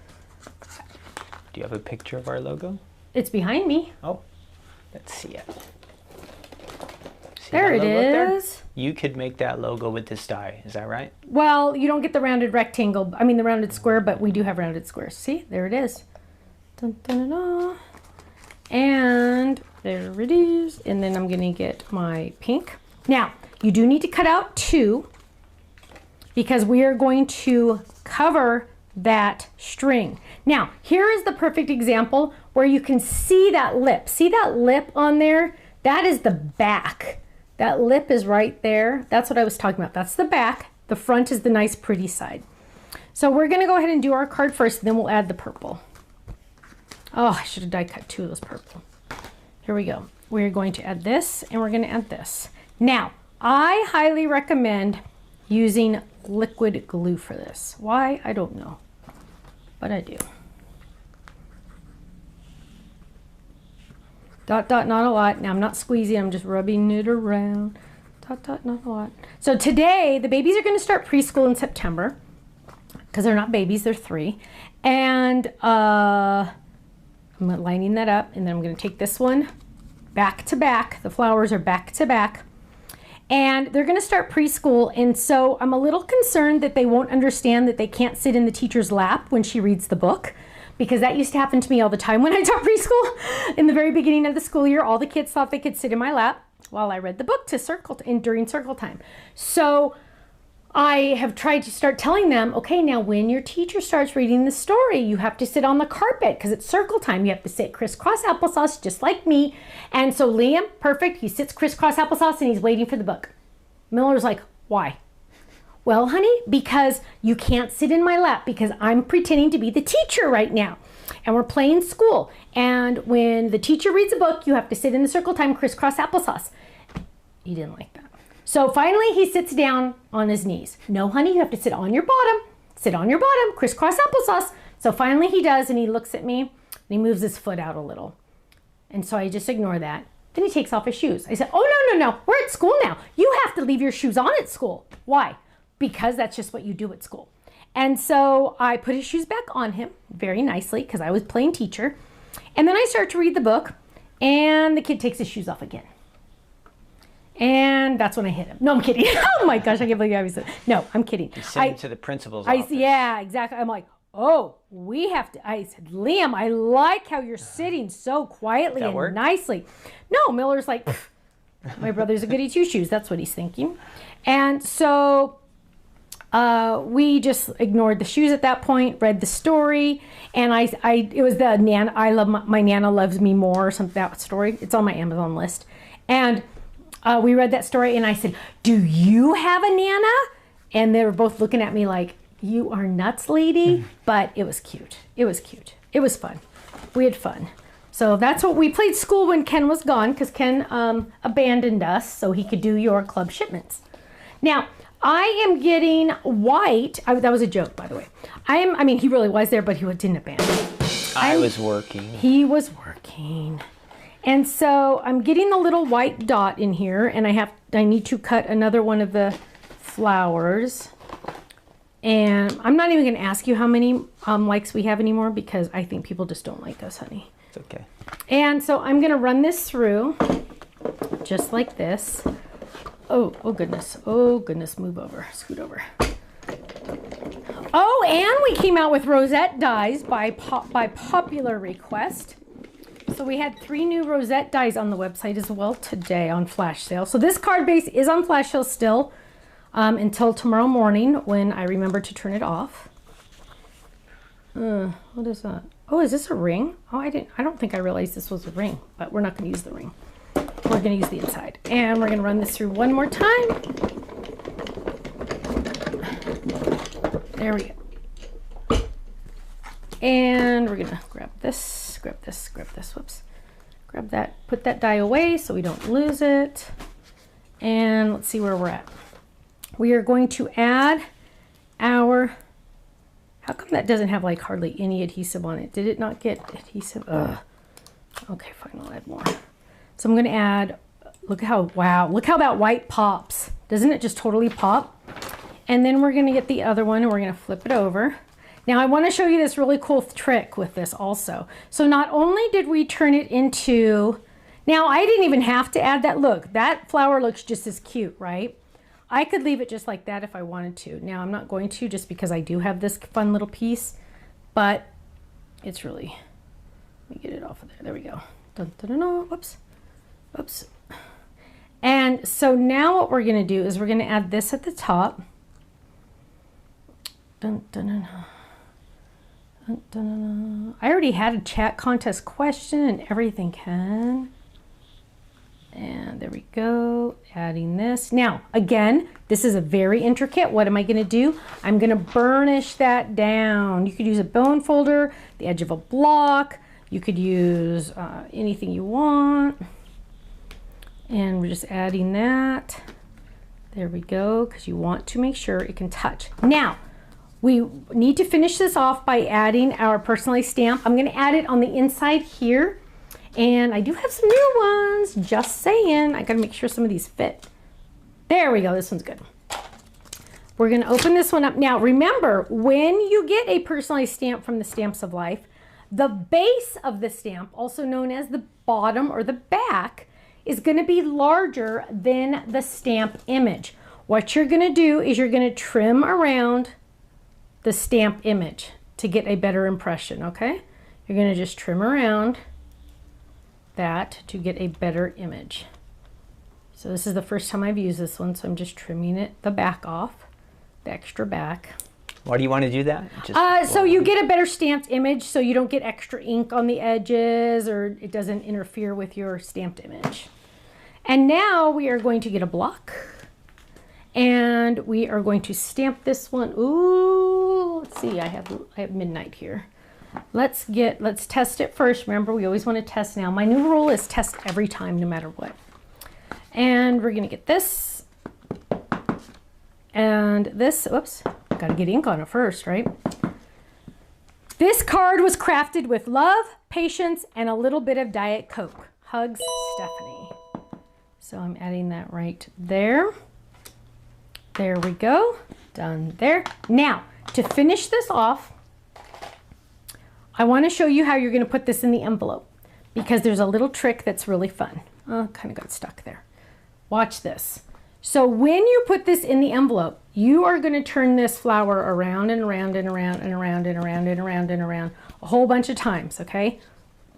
Do you have a picture of our logo? It's behind me. Oh, let's see it. See there it is. There? You could make that logo with this die, is that right? Well, you don't get the rounded rectangle, I mean the rounded square, but we do have rounded squares. See, there it is. Dun, dun, dun, dun. And there it is. And then I'm gonna get my pink. Now, you do need to cut out 2 because we are going to cover that string. Now, here is the perfect example where you can see that lip. See that lip on there? That is the back. That lip is right there. That's what I was talking about. That's the back. The front is the nice pretty side. So we're gonna go ahead and do our card first, and then we'll add the purple. Oh, I should have die cut 2 of those purple. Here we go. We're going to add this, and we're gonna add this. Now, I highly recommend using liquid glue for this. Why? I don't know, but I do. Dot, dot, not a lot. Now I'm not squeezing, I'm just rubbing it around. Dot, dot, not a lot. So today, the babies are gonna start preschool in September because they're not babies, they're 3. And I'm lining that up, and then I'm gonna take this one back to back. The flowers are back to back. And they're gonna start preschool, and so I'm a little concerned that they won't understand that they can't sit in the teacher's lap when she reads the book, because that used to happen to me all the time when I taught preschool. In the very beginning of the school year, all the kids thought they could sit in my lap while I read the book during circle time. So I have tried to start telling them, okay, now when your teacher starts reading the story, you have to sit on the carpet because it's circle time. You have to sit crisscross applesauce just like me. And so Liam, perfect, he sits crisscross applesauce and he's waiting for the book. Miller's like, why? Well, honey, because you can't sit in my lap because I'm pretending to be the teacher right now. And we're playing school. And when the teacher reads a book, you have to sit in the circle time crisscross applesauce. He didn't like that. So finally he sits down on his knees. No, honey, you have to sit on your bottom. Sit on your bottom, crisscross applesauce. So finally he does, and he looks at me and he moves his foot out a little. And so I just ignore that. Then he takes off his shoes. I said, oh, no, we're at school now. You have to leave your shoes on at school. Why? Because that's just what you do at school. And so I put his shoes back on him very nicely because I was playing teacher. And then I start to read the book, and the kid takes his shoes off again. And that's when I hit him. No, I'm kidding. Oh my gosh, I can't believe I was. No, I'm kidding. You sent him to the principal's office. Yeah, exactly. I'm like, oh, we have to. I said, Liam, I like how you're sitting so quietly and nicely. No, Miller's like, my brother's a goody 2-shoes. That's what he's thinking. And so we just ignored the shoes at that point, read the story, and it was the Nana, my Nana Loves Me More or something, that story. It's on my Amazon list. And we read that story, and I said, do you have a Nana? And they were both looking at me like, you are nuts, lady. But it was cute. It was cute. It was fun. We had fun. So that's what we played school when Ken was gone, because Ken abandoned us so he could do your club shipments. Now, I am getting white. That was a joke, by the way. I mean, he really was there, but he didn't abandon. I was working. He was working. And so I'm getting the little white dot in here, and I need to cut another one of the flowers. And I'm not even going to ask you how many likes we have anymore, because I think people just don't like us, honey. It's okay. And so I'm going to run this through just like this. Oh goodness. Oh goodness. Move over. Scoot over. Oh, and we came out with rosette dies by popular request. So we had 3 new rosette dies on the website as well today on flash sale. So this card base is on flash sale still until tomorrow morning when I remember to turn it off. What is that? Oh, is this a ring? Oh, I don't think I realized this was a ring, but we're not going to use the ring. We're going to use the inside. And we're going to run this through one more time. There we go. And we're going to grab this, whoops. Grab that, put that die away so we don't lose it. And let's see where we're at. We are going to add our, how come that doesn't have like hardly any adhesive on it? Did it not get adhesive? Okay, fine, I'll add more. So I'm going to add, look how, wow, look how that white pops. Doesn't it just totally pop? And then we're going to get the other one and we're going to flip it over. Now I want to show you this really cool trick with this also. So not only did we turn it into, now I didn't even have to add that. Look, that flower looks just as cute, right? I could leave it just like that if I wanted to. Now I'm not going to just because I do have this fun little piece, but it's really, let me get it off of there. There we go. Dun, dun, dun, dun. Whoops. Oops. And so now what we're going to do is we're going to add this at the top. Dun, dun, dun, dun, dun, dun. I already had a chat contest question and everything, Ken. And there we go, adding this. Now, again, this is a very intricate. What am I going to do? I'm going to burnish that down. You could use a bone folder, the edge of a block. You could use anything you want. And we're just adding that. There we go, because you want to make sure it can touch. Now, we need to finish this off by adding our personalized stamp. I'm going to add it on the inside here. And I do have some new ones, just saying. I got to make sure some of these fit. There we go, this one's good. We're going to open this one up. Now, remember, when you get a personalized stamp from the Stamps of Life, the base of the stamp, also known as the bottom or the back, is going to be larger than the stamp image. What you're going to do is you're going to trim around the stamp image to get a better impression, okay? You're going to just trim around that to get a better image. So this is the first time I've used this one, so I'm just trimming it, the back off, the extra back. Why do you want to do that? So you get a better stamped image so you don't get extra ink on the edges or it doesn't interfere with your stamped image. And now we are going to get a block and we are going to stamp this one. Ooh, let's see, I have midnight here. Let's test it first. Remember, we always want to test now. My new rule is test every time, no matter what. And we're going to get this and this. Oops, got to get ink on it first, right? This card was crafted with love, patience, and a little bit of Diet Coke. Hugs, Stephanie. So I'm adding that right there. There we go. Done there. Now, to finish this off, I want to show you how you're going to put this in the envelope because there's a little trick that's really fun. Oh, kind of got stuck there. Watch this. So when you put this in the envelope, you are going to turn this flower around and around and around and around and around and around and around a whole bunch of times, okay?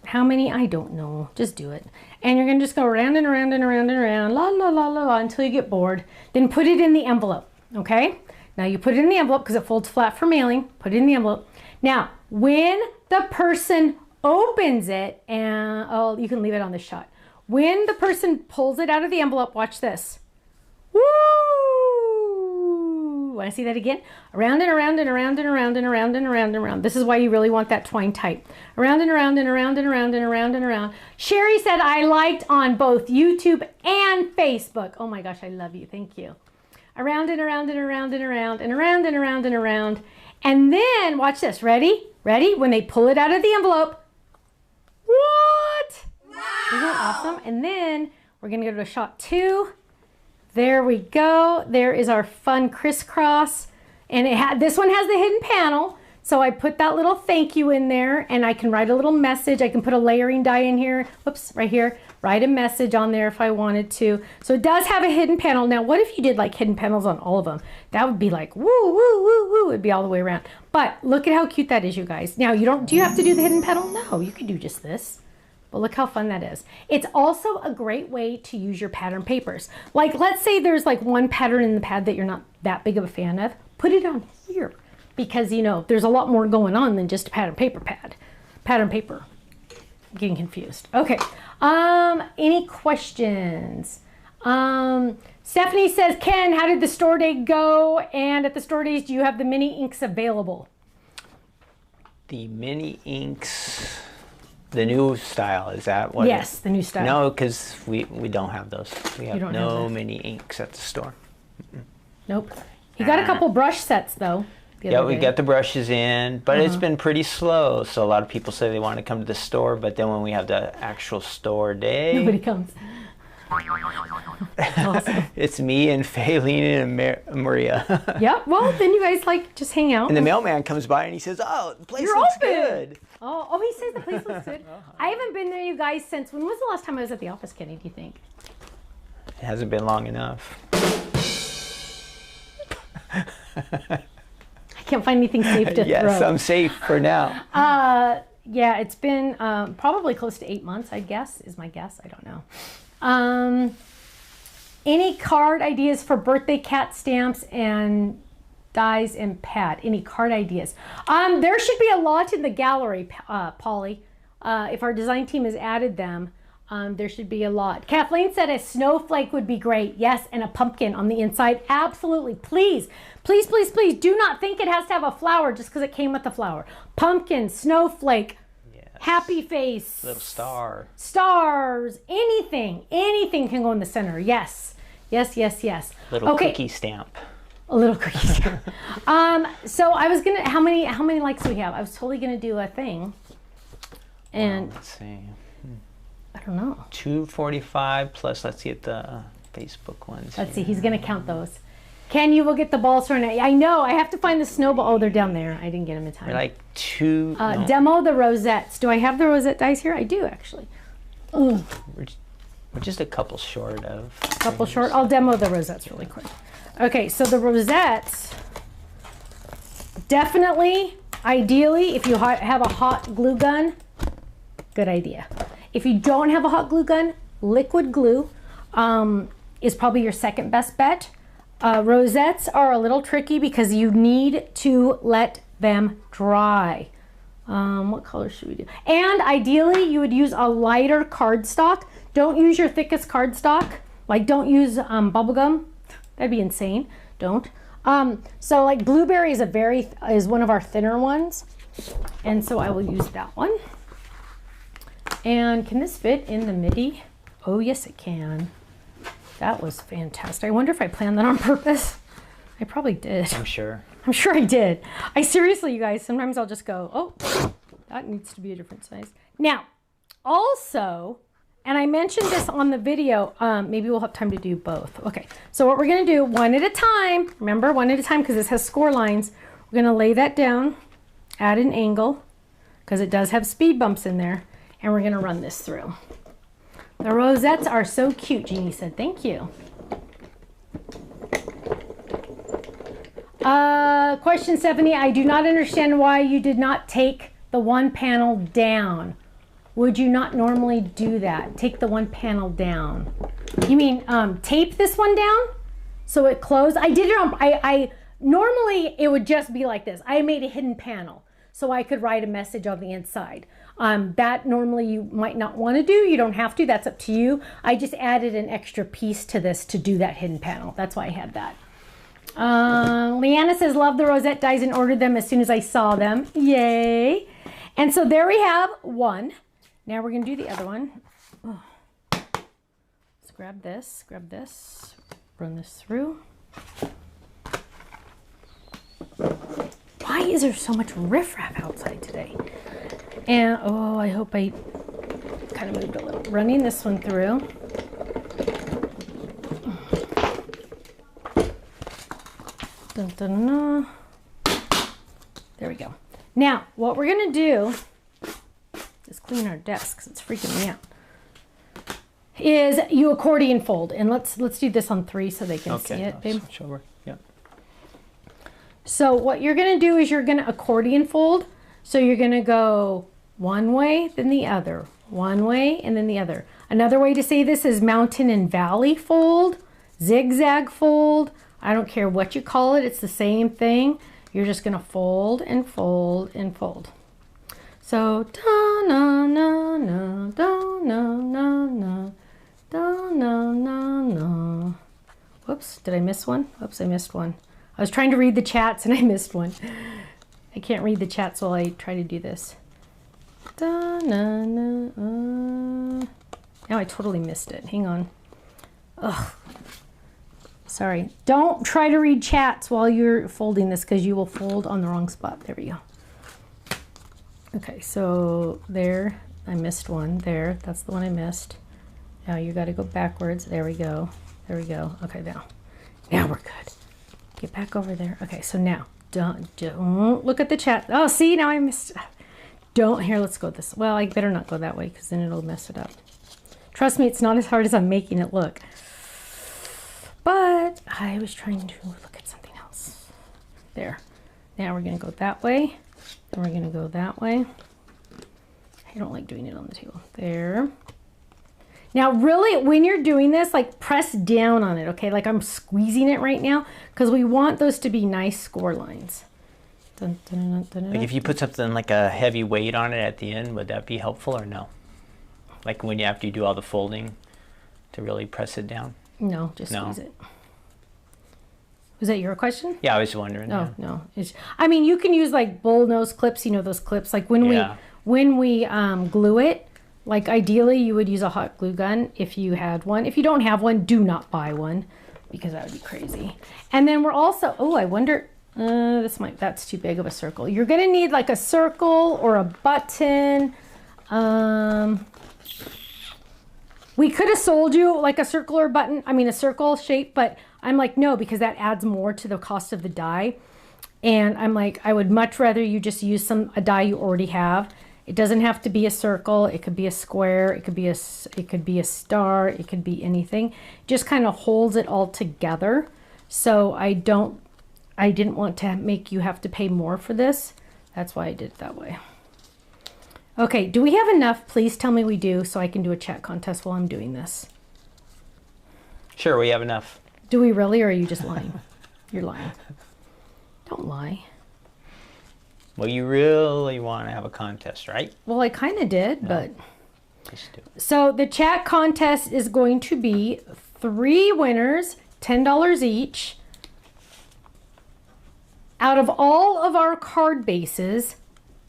How many? I don't know. Just do it. And you're going to just go around and around and around and around, la, la, la, la, la, until you get bored. Then put it in the envelope, okay? Now you put it in the envelope because it folds flat for mailing. Put it in the envelope. Now, when the person opens it, and oh, you can leave it on the shot. When the person pulls it out of the envelope, watch this. Woo! Want to see that again? Around and around and around and around and around and around and around. This is why you really want that twine tight. Around and around and around and around and around and around. Sherry said I liked on both YouTube and Facebook. Oh my gosh, I love you. Thank you. Around and around and around and around and around and around and around. And then, watch this. Ready? Ready? When they pull it out of the envelope. What? Wow. Isn't that awesome? And then we're going to go to shot 2. There we go. There is our fun crisscross. And this one has the hidden panel. So I put that little thank you in there and I can write a little message. I can put a layering die in here. Whoops, right here. Write a message on there if I wanted to. So it does have a hidden panel. Now, what if you did like hidden panels on all of them? That would be like woo, woo, woo, woo. It'd be all the way around. But look at how cute that is, you guys. Now, do you have to do the hidden panel? No, you can do just this. But look how fun that is. It's also a great way to use your pattern papers. Like, let's say there's like one pattern in the pad that you're not that big of a fan of. Put it on here because, you know, there's a lot more going on than just a pattern paper pad. Pattern paper. I'm getting confused. Okay. Any questions? Stephanie says, Ken, how did the store day go? And at the store days, do you have the mini inks available? The mini inks, the new style, is that what? Yes, the new style. No, because we don't have those. We have no mini inks at the store. Nope. You got a couple brush sets though. Yeah, we got the brushes in, but it's been pretty slow. So a lot of people say they want to come to the store, but then when we have the actual store day, nobody comes. Awesome. It's me and Faylene and Maria. Yep. Well, then you guys like just hang out. And the mailman comes by and he says, "Oh, the place looks good." Oh, he says the place looks good. I haven't been there, you guys, since when was the last time I was at the office, Kenny? Do you think? It hasn't been long enough. I can't find anything safe to throw. Yes, I'm safe for now. Yeah, it's been probably close to 8 months, I guess, is my guess. I don't know. Any card ideas for birthday cat stamps and dies and pad? Any card ideas? There should be a lot in the gallery, Polly. If our design team has added them, there should be a lot. Kathleen said a snowflake would be great. Yes, and a pumpkin on the inside. Absolutely. Please, please, please, please do not think it has to have a flower just because it came with the flower. Pumpkin, snowflake, yes. Happy face. Little star. Stars, anything. Anything can go in the center. Yes. Yes, yes, yes. Little cookie stamp. A little cookie stamp. So I was gonna, how many likes do we have? I was totally gonna do a thing. And let's see. I don't know. 245 plus, let's see at the Facebook ones. Let's see, he's gonna count those. Ken, you will get the balls thrown at you. I know, I have to find the snowball. Oh, they're down there. I didn't get them in time. We're like two. No. Demo the rosettes. Do I have the rosette dice here? I do, actually. We're just a couple short of. A couple short? I'll demo the rosettes really quick. Okay, so the rosettes, definitely, ideally, if you have a hot glue gun, good idea. If you don't have a hot glue gun, liquid glue is probably your second best bet. Rosettes are a little tricky because you need to let them dry. What color should we do? And ideally, you would use a lighter cardstock. Don't use your thickest cardstock. Like, don't use bubble gum. That'd be insane. Don't. So like blueberry is one of our thinner ones. And so I will use that one. And can this fit in the midi? Oh, yes, it can. That was fantastic. I wonder if I planned that on purpose. I probably did. I'm sure. I'm sure I did. I seriously, you guys, sometimes I'll just go, oh, that needs to be a different size. Now, also, and I mentioned this on the video, maybe we'll have time to do both. Okay, so what we're gonna do, one at a time, remember, one at a time, because this has score lines. We're gonna lay that down at an angle, because it does have speed bumps in there, and we're gonna run this through. The rosettes are so cute, Jeannie said, thank you. Question 70, I do not understand why you did not take the one panel down. Would you not normally do that? Take the one panel down. You mean tape this one down so it closed? I did it on, normally it would just be like this. I made a hidden panel so I could write a message on the inside. That normally you might not want to do. You don't have to, that's up to you. I just added an extra piece to this to do that hidden panel. That's why I had that. Leanna says, love the rosette dies and ordered them as soon as I saw them. Yay. And so there we have one. Now we're going to do the other one. Oh. Let's grab this, run this through. Why is there so much riffraff outside today? And, oh, I hope I kind of moved a little. Running this one through. Dun, dun, dun. There we go. Now, what we're going to do is clean our desk because it's freaking me out. Is you accordion fold, and let's do this on 3 so they can see it, babe. Switch over. Yep. So what you're going to do is you're going to accordion fold. So you're going to go one way, then the other, One way and then the other. Another way to say this is mountain and valley fold, zigzag fold. I don't care what you call it. It's the same thing. You're just going to fold and fold and fold. So, da na na na, da na na na, da na na na. Whoops, did I miss one? Oops, I missed one. I was trying to read the chats and I missed one. I can't read the chats while I try to do this. Da na na. Now I totally missed it. Hang on. Ugh. Sorry. Don't try to read chats while you're folding this because you will fold on the wrong spot. There we go. Okay, so there. I missed one. There. That's the one I missed. Now you got to go backwards. There we go. There we go. Okay, now. Now we're good. Get back over there. Okay, so now. Don't look at the chat. Oh, see, now I missed. Don't. Here, let's go this. Well, I better not go that way because then it'll mess it up. Trust me, it's not as hard as I'm making it look. But I was trying to look at something else. There. Now we're going to go that way. Then we're going to go that way. I don't like doing it on the table. There. Now, really, when you're doing this, like press down on it, okay? Like I'm squeezing it right now because we want those to be nice score lines. Dun, dun, dun, dun, dun. Like if you put something like a heavy weight on it at the end, would that be helpful or no? Like when after you do all the folding to really press it down? No, just squeeze it. Was that your question? Yeah, I was wondering. Oh, no. I mean, you can use like bull nose clips, you know, those clips. Like when we glue it, like ideally you would use a hot glue gun if you had one. If you don't have one, do not buy one because that would be crazy. And then we're also, oh, I wonder, that's too big of a circle. You're going to need like a circle or a button. We could have sold you like a circle or button, I mean a circle shape, but I'm like, no, because that adds more to the cost of the die. And I'm like, I would much rather you just use a die you already have. It doesn't have to be a circle. It could be a square. It could be a star. It could be anything. It just kind of holds it all together. So I didn't want to make you have to pay more for this. That's why I did it that way. Okay, do we have enough? Please tell me we do so I can do a chat contest while I'm doing this. Sure, we have enough. Do we really, or are you just lying? You're lying. Don't lie. Well, you really want to have a contest, right? Well, I kind of did, but... Just do it. So the chat contest is going to be 3 winners, $10 each. Out of all of our card bases,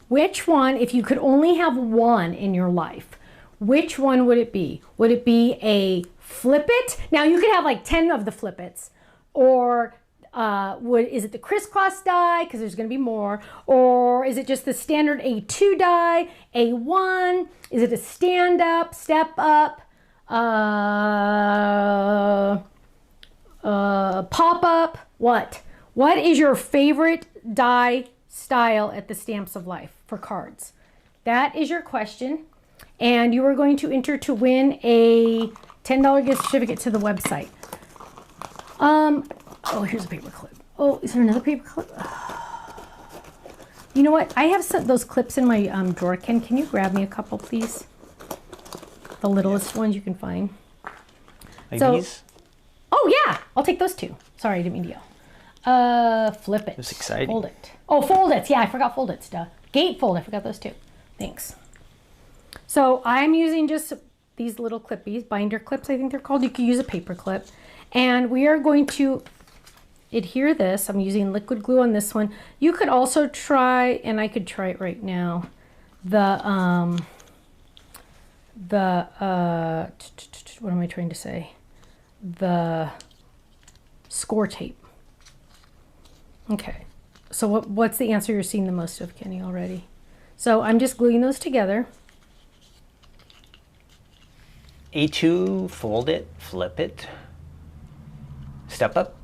which one, if you could only have one in your life, which one would it be? Would it be a flip it? Now you could have like 10 of the flip its, or is it the crisscross die? Because there's going to be more. Or is it just the standard A2 die, A1? Is it a stand up, step up, pop up? What? What is your favorite die style at the Stamps of Life for cards? That is your question. And you are going to enter to win a $10 gift certificate to the website. Oh, here's a paper clip. Oh, is there another paper clip? You know what? I have those clips in my drawer. Can you grab me a couple, please? The littlest ones you can find. Like these? Oh, yeah. I'll take those 2. Sorry, I didn't mean to yell. Flip it. That's exciting. Fold it. Oh, fold it. Yeah, I forgot fold it. Duh. Gatefold. I forgot those 2. Thanks. So I'm using just these little clippies, binder clips, I think they're called. You can use a paper clip. And we are going to adhere this. I'm using liquid glue on this one. You could also try, and I could try it right now, what am I trying to say? The score tape. Okay. So what's the answer you're seeing the most of, Kenny, already? So I'm just gluing those together. A2, fold it, flip it, step up,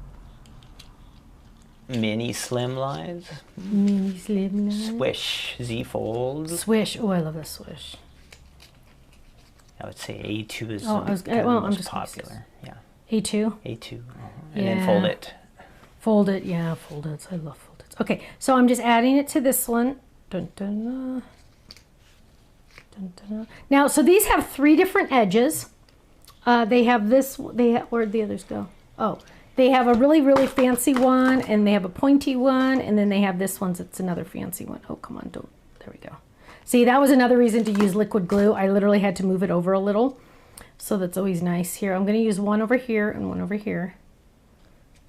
mini slim lines, Mini slim lines. Swish, Z folds. Swish. Oh, I love the swish. I would say A2 is Oh, the most just popular. Yeah. A2? A2. And then fold it. Fold it. Yeah, fold it. I love fold it. Okay, so I'm just adding it to this one. Dun, dun, Dun, dun, dun. Now, so these have 3 different edges. They have this, where'd the others go? Oh, they have a really, really fancy one, and they have a pointy one, and then they have this one that's another fancy one. Oh, come on, don't, there we go. See, that was another reason to use liquid glue. I literally had to move it over a little. So that's always nice. Here, I'm gonna use one over here and one over here.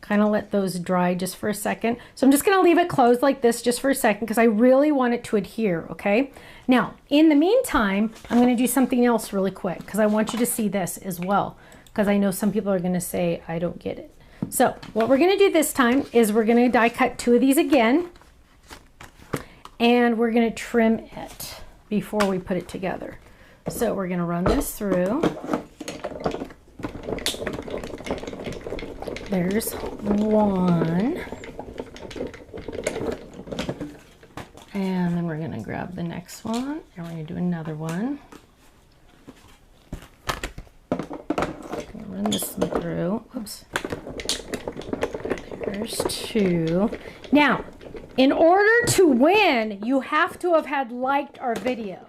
Kind of let those dry just for a second. So I'm just gonna leave it closed like this just for a second because I really want it to adhere, okay? Now, in the meantime, I'm gonna do something else really quick because I want you to see this as well because I know some people are gonna say, I don't get it. So what we're gonna do this time is we're gonna die cut 2 of these again and we're gonna trim it before we put it together. So we're gonna run this through. There's one. And then we're gonna grab the next one and we're gonna do another one. Gonna run this one through. Oops. There's 2. Now, in order to win, you have to have had liked our video.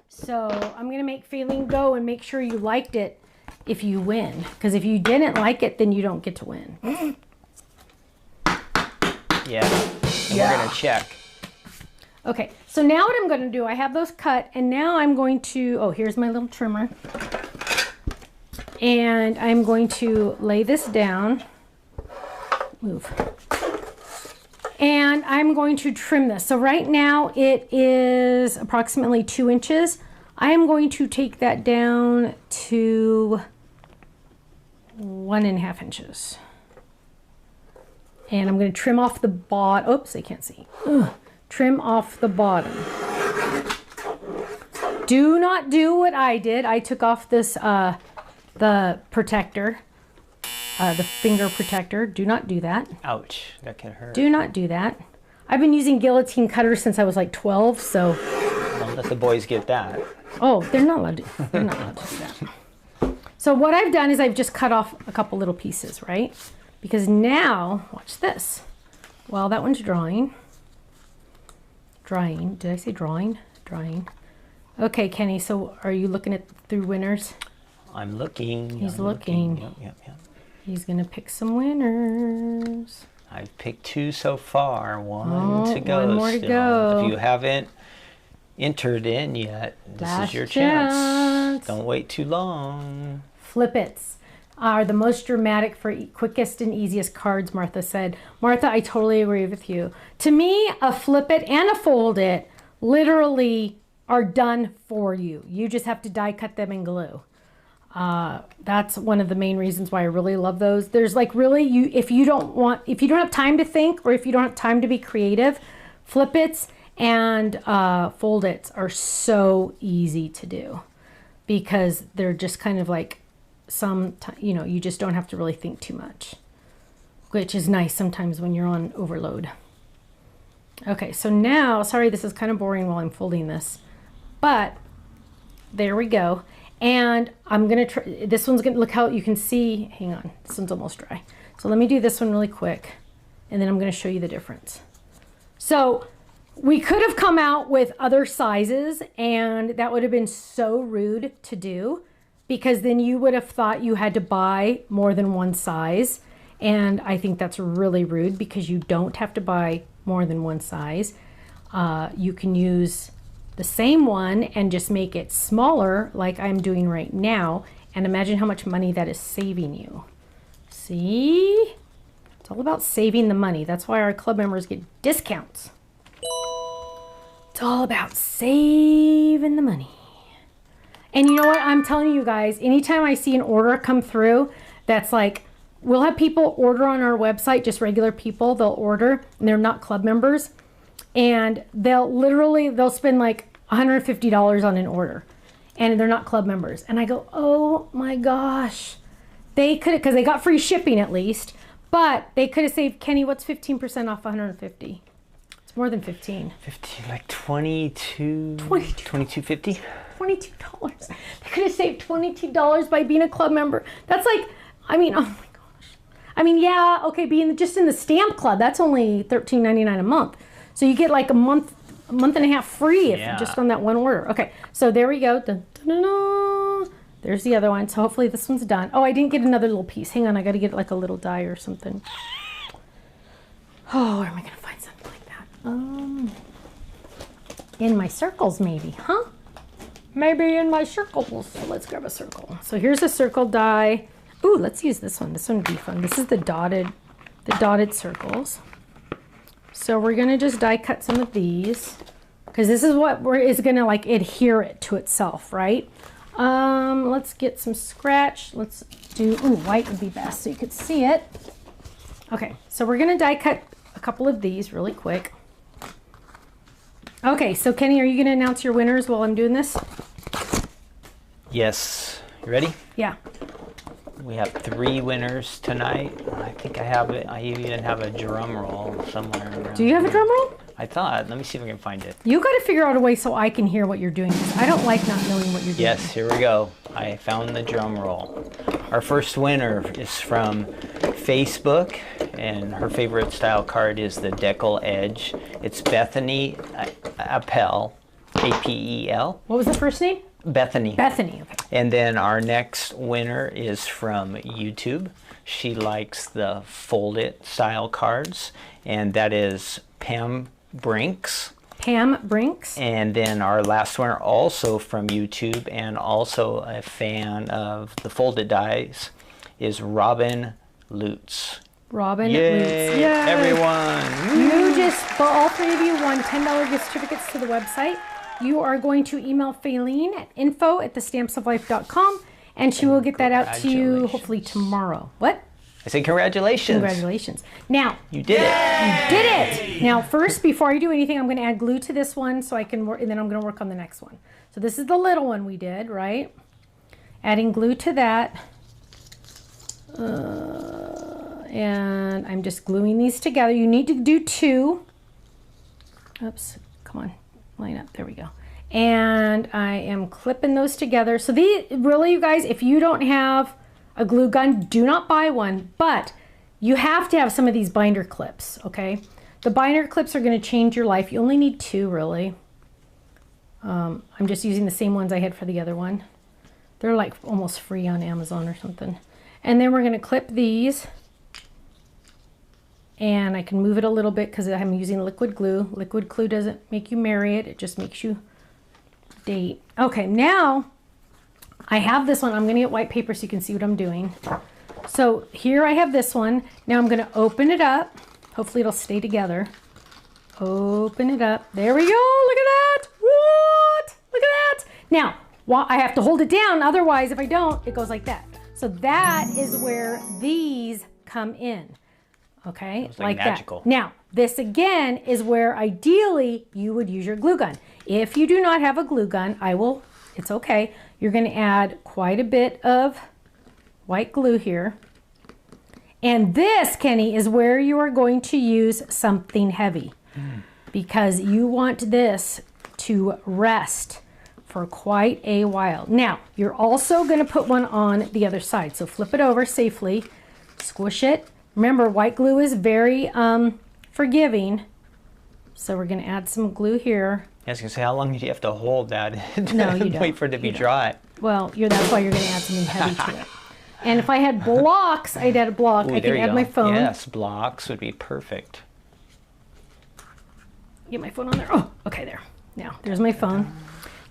So I'm gonna make Faylene go and make sure you liked it if you win. Because if you didn't like it, then you don't get to win. Yeah, and we're gonna check. Okay, so now what I'm gonna do, I have those cut, and now I'm going to, oh, here's my little trimmer. And I'm going to lay this down. Move. And I'm going to trim this. So right now it is approximately 2 inches. I am going to take that down to 1.5 inches. And I'm going to trim off the bottom. Oops, I can't see. Ugh. Trim off the bottom. Do not do what I did. I took off this, the protector. The finger protector. Do not do that. Ouch, that can hurt. Do not do that. I've been using guillotine cutters since I was like 12, so. Don't let the boys get that. Oh, they're not allowed to, they're not allowed to do that. So what I've done is I've just cut off a couple little pieces, right? Because now, watch this. Well, that one's drying. Drying, did I say drawing? Drying. Okay, Kenny, so are you looking at through winners? I'm looking. He's looking. Yep. He's gonna pick some winners. I've picked 2 so far. One to go. One more to still. go. If you haven't entered in yet, this Last is your chance. chance. Don't wait too long. Flip-its are the most dramatic for quickest and easiest cards, Martha said. Martha, I totally agree with you. To me, a flip-it and a fold-it literally are done for you. You just have to die cut them in glue. That's one of the main reasons why I really love those. There's like really, if you don't have time to think or if you don't have time to be creative, flip-its and fold-its are so easy to do because they're just kind of like you just don't have to really think too much, which is nice sometimes when you're on overload. Okay, so now, sorry, this is kind of boring while I'm folding this, but there we go. And I'm gonna try, this one's gonna, look how you can see, hang on, this one's almost dry. So let me do this one really quick and then I'm gonna show you the difference. So we could have come out with other sizes and that would have been so rude to do because then you would have thought you had to buy more than one size. And I think that's really rude because you don't have to buy more than one size. You can use the same one and just make it smaller like I'm doing right now. And imagine how much money that is saving you. See? It's all about saving the money. That's why our club members get discounts. It's all about saving the money. And you know what? I'm telling you guys, anytime I see an order come through that's like, we'll have people order on our website, just regular people, they'll order and they're not club members. And they'll spend like $150 on an order and they're not club members. And I go, oh my gosh, they could have, because they got free shipping at least, but they could have saved, Kenny, what's 15% off 150? It's more than 15. 15, like 22.50. $22. They could have saved $22 by being a club member. That's like, I mean, oh my gosh. I mean, yeah, okay, being just in the stamp club, that's only $13.99 a month. So you get like a month a month and a half free if Yeah. just on that one order. Okay, so there we go. Dun, dun, dun, dun. There's the other one. So hopefully this one's done. Oh, I didn't get another little piece. Hang on, I got to get like a little die or something. Oh, where am I going to find something like that? In my circles maybe, huh? Maybe in my circles. So let's grab a circle. So here's a circle die. Ooh, let's use this one. This one would be fun. This is the dotted circles. So we're gonna just die cut some of these because this is what is gonna like adhere it to itself, right? Let's get some scratch. Let's do, ooh, white would be best so you could see it. Okay, so we're gonna die cut a couple of these really quick. Okay, so Kenny, are you gonna announce your winners while I'm doing this? Yes. You ready? Yeah. We have 3 winners tonight. I think I even have a drum roll somewhere around. Do you have a drum roll? I thought. Let me see if I can find it. You got to figure out a way so I can hear what you're doing. 'Cause I don't like not knowing what you're doing. Yes, here we go. I found the drum roll. Our first winner is from Facebook, and her favorite style card is the Decal Edge. It's Bethany Appel, A-P-E-L. What was the first name? Bethany. Bethany. Okay. And then our next winner is from YouTube. She likes the fold it style cards, and that is Pam Brinks. Pam Brinks. And then our last winner, also from YouTube and also a fan of the folded dies, is Robin Lutz. Robin Yay, Lutz. Yay! everyone! You just, well, all 3 of you won $10 gift certificates to the website. You are going to email Faylene at info@thestampsoflife.com, and she will get that out to you hopefully tomorrow. What? I say congratulations. Congratulations. Now, You did it. you did it. Now, first, before I do anything, I'm going to add glue to this one so I can work, and then I'm going to work on the next one. So this is the little one we did, right? Adding glue to that. And I'm just gluing these together. You need to do 2. Oops, come on, line up, there we go. And I am clipping those together. So these, really, you guys, if you don't have a glue gun, do not buy one, but you have to have some of these binder clips, okay? The binder clips are gonna change your life. You only need 2, really. I'm just using the same ones I had for the other one. They're like almost free on Amazon or something. And then we're gonna clip these. And I can move it a little bit because I'm using liquid glue. Liquid glue doesn't make you marry it. It just makes you date. Okay, now I have this one. I'm gonna get white paper so you can see what I'm doing. So here I have this one. Now I'm gonna open it up. Hopefully it'll stay together. Open it up. There we go, look at that. What? Look at that. Now, I have to hold it down. Otherwise, if I don't, it goes like that. So that is where these come in. Okay, like magical. that. Now, this again is where ideally you would use your glue gun. If you do not have a glue gun, it's okay. You're gonna add quite a bit of white glue here. And this, Kenny, is where you are going to use something heavy because you want this to rest for quite a while. Now, you're also gonna put one on the other side. So flip it over safely, squish it. Remember, white glue is very forgiving. So we're gonna add some glue here. I was gonna say, how long do you have to hold that? No, you don't. Wait for it to be dry. Well, that's why you're gonna add something heavy to it. And if I had blocks, I'd add a block. Ooh, I can add my phone. Yes, blocks would be perfect. Get my phone on there. Oh, okay, there. Now, there's my phone.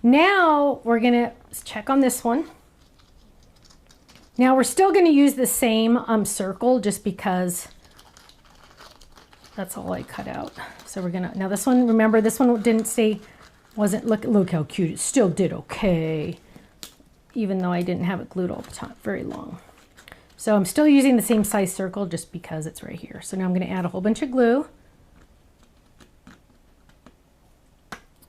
Now, we're gonna check on this one. Now we're still going to use the same circle just because that's all I cut out. So we're gonna, now this one, remember this one look how cute, it still did okay. Even though I didn't have it glued all the time, very long. So I'm still using the same size circle just because it's right here. So now I'm going to add a whole bunch of glue.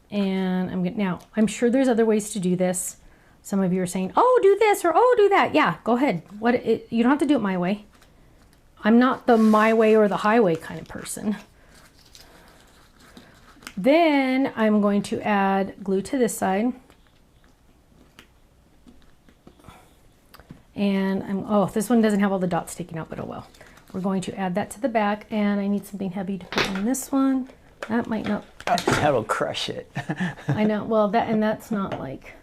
And now I'm sure there's other ways to do this. Some of you are saying, oh, do this or oh, do that. Yeah, go ahead. You don't have to do it my way. I'm not the my way or the highway kind of person. Then I'm going to add glue to this side. And this one doesn't have all the dots sticking out, but oh well. We're going to add that to the back, and I need something heavy to put on this one. That might not That'll crush it. I know. Well, that's not like.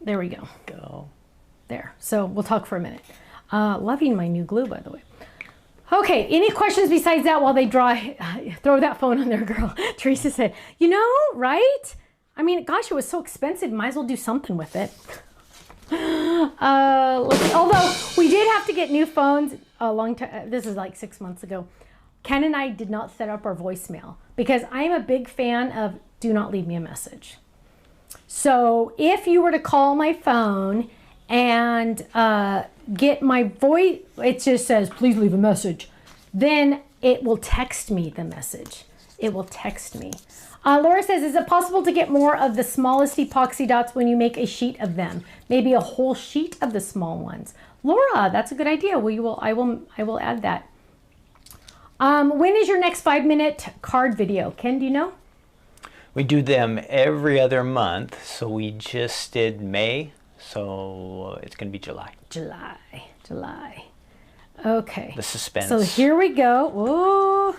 There we go. There. So we'll talk for a minute. Loving my new glue, by the way. Okay, any questions besides that while they throw that phone on there, girl? Teresa said, you know, right? I mean, gosh, it was so expensive. Might as well do something with it. Although we did have to get new phones a long time. This is like 6 months ago. Ken and I did not set up our voicemail because I am a big fan of do not leave me a message. So if you were to call my phone and get my voice, it just says, please leave a message. Then it will text me the message. It will text me. Laura says, is it possible to get more of the smallest epoxy dots when you make a sheet of them? Maybe a whole sheet of the small ones. Laura, that's a good idea. I will add that. When is your next 5-minute card video? Ken, do you know? We do them every other month. So we just did May. So it's going to be July. July. Okay. The suspense. So here we go. Whoa.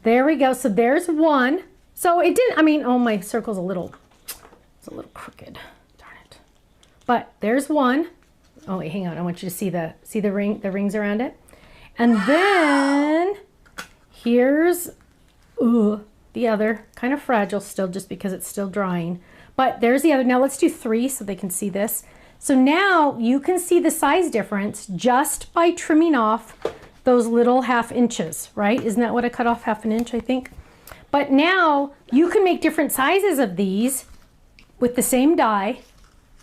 There we go. So there's one. So it didn't, I mean, oh, my circle's it's a little crooked. Darn it. But there's one. Oh, wait, hang on. I want you to see the rings around it. And then here's the other, kind of fragile still just because it's still drying. But there's the other. Now let's do 3 so they can see this. So now you can see the size difference just by trimming off those little 1/2 inches, right? Isn't that what I cut off, 1/2 inch, I think? But now you can make different sizes of these with the same die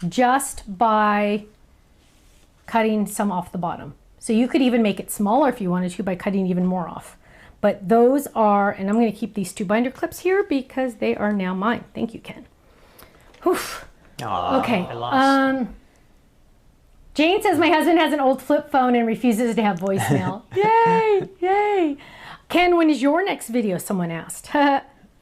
just by cutting some off the bottom. So you could even make it smaller if you wanted to by cutting even more off. But those are, and I'm going to keep these 2 binder clips here because they are now mine. Thank you, Ken. Oof. Aww, okay. I lost. Jane says my husband has an old flip phone and refuses to have voicemail. Yay! Yay! Ken, when is your next video? Someone asked.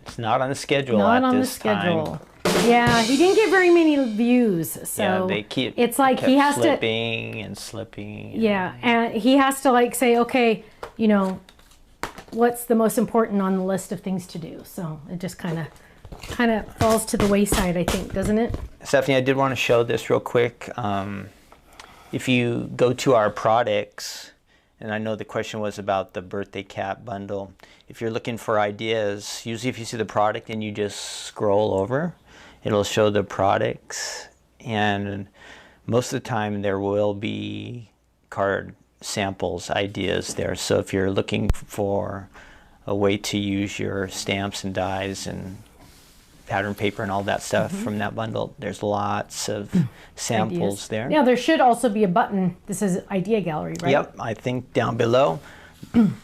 It's not on the schedule not at on this the schedule. time. Yeah, he didn't get very many views. So yeah, they keep. It's like he has slipping and slipping. Yeah, and he has to like say, okay, you know, what's the most important on the list of things to do? So it just kind of falls to the wayside, I think, doesn't it? Stephanie, I did want to show this real quick. If you go to our products, and I know the question was about the birthday cap bundle. If you're looking for ideas, usually if you see the product and you just scroll over, it'll show the products. And most of the time there will be card samples, ideas there. So if you're looking for a way to use your stamps and dies and pattern paper and all that stuff from that bundle, there's lots of samples ideas there. Yeah, there should also be a button. This is Idea Gallery, right? Yep, I think down below.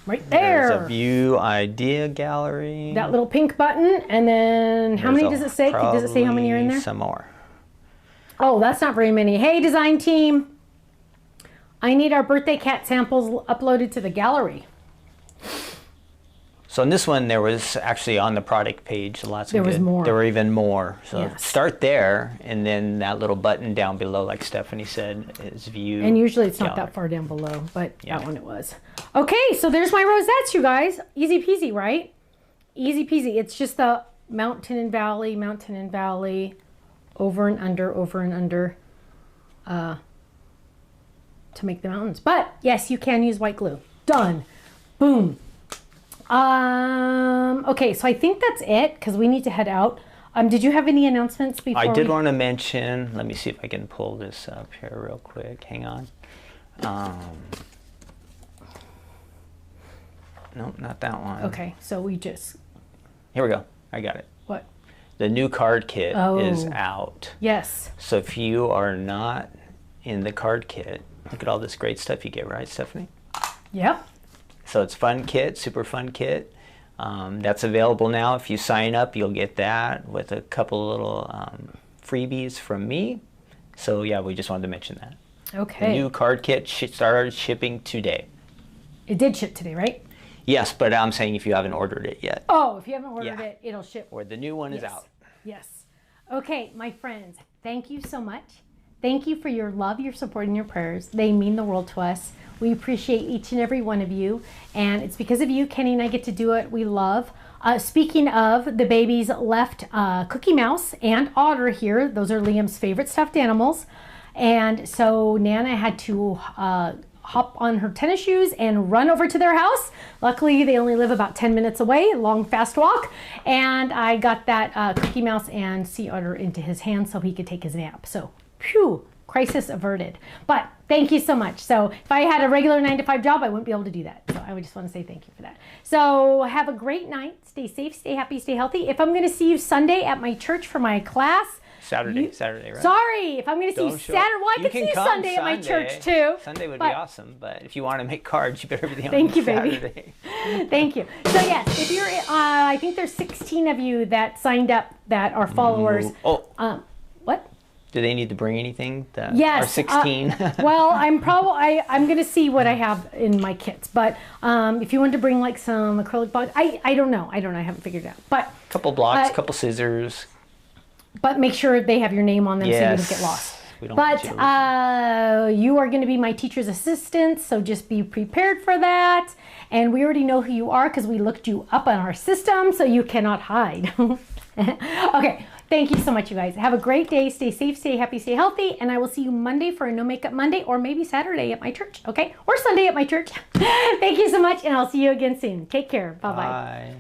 Right there. There's a View Idea Gallery. That little pink button, and then how many does it say? Does it say how many are in there? Some more. Oh, that's not very many. Hey, design team. I need our birthday cat samples uploaded to the gallery. So in this one, there was actually on the product page lots of There was more. There were even more. So Yes. start there, and then that little button down below, like Stephanie said, is View. And usually it's not Gallery. that far down below, but Yeah. that one it was. Okay, so there's my rosettes, you guys. Easy peasy, right? Easy peasy. It's just the mountain and valley, over and under, to make the mountains. But yes, you can use white glue. Done. Boom. Okay, so I think that's it because we need to head out. Did you have any announcements before? I did want to mention, let me see if I can pull this up here real quick. Hang on. No, not that one. Okay, so we just... Here we go. I got it. What? The new card kit is out. Yes. So if you are not in the card kit, look at all this great stuff you get, right, Stephanie? Yep. So it's fun kit, super fun kit. That's available now. If you sign up, you'll get that with a couple little freebies from me. So yeah, we just wanted to mention that. Okay. The new card kit started shipping today. It did ship today, right? Yes, but I'm saying if you haven't ordered it yet. Oh, if you haven't ordered it, it'll ship. Or the new one is Yes. out. Yes. Okay, my friends, thank you so much. Thank you for your love, your support, and your prayers. They mean the world to us. We appreciate each and every one of you. And it's because of you, Kenny and I get to do what we love. Speaking of, the babies left Cookie Mouse and Otter here. Those are Liam's favorite stuffed animals. And so Nana had to hop on her tennis shoes and run over to their house. Luckily, they only live about 10 minutes away, long, fast walk. And I got that Cookie Mouse and Sea Otter into his hand so he could take his nap. So, phew, crisis averted. But thank you so much. So if I had a regular 9-to-5 job, I wouldn't be able to do that. So I would just want to say thank you for that. So have a great night. Stay safe, stay happy, stay healthy. If I'm going to see you Sunday at my church for my class, Saturday, right? Sorry, if I'm going to see you Saturday, well, I could see you Sunday at my church too. Sunday would be awesome, but if you want to make cards, you better be on Thank you, Saturday. baby. Thank you. So yes, if you're, I think there's 16 of you that signed up that are followers. What? Do they need to bring anything? Yes. Or 16? Well, I'm going to see what I have in my kits. But if you want to bring like some acrylic blocks, I don't know. I haven't figured it out. But a couple blocks, a couple scissors. But make sure they have your name on them so you don't get lost. But you are going to be my teacher's assistant, so just be prepared for that. And we already know who you are because we looked you up on our system, so you cannot hide. Okay, thank you so much, you guys. Have a great day. Stay safe, stay happy, stay healthy. And I will see you Monday for a No Makeup Monday, or maybe Saturday at my church, okay? Or Sunday at my church. Thank you so much, and I'll see you again soon. Take care. Bye-bye. Bye.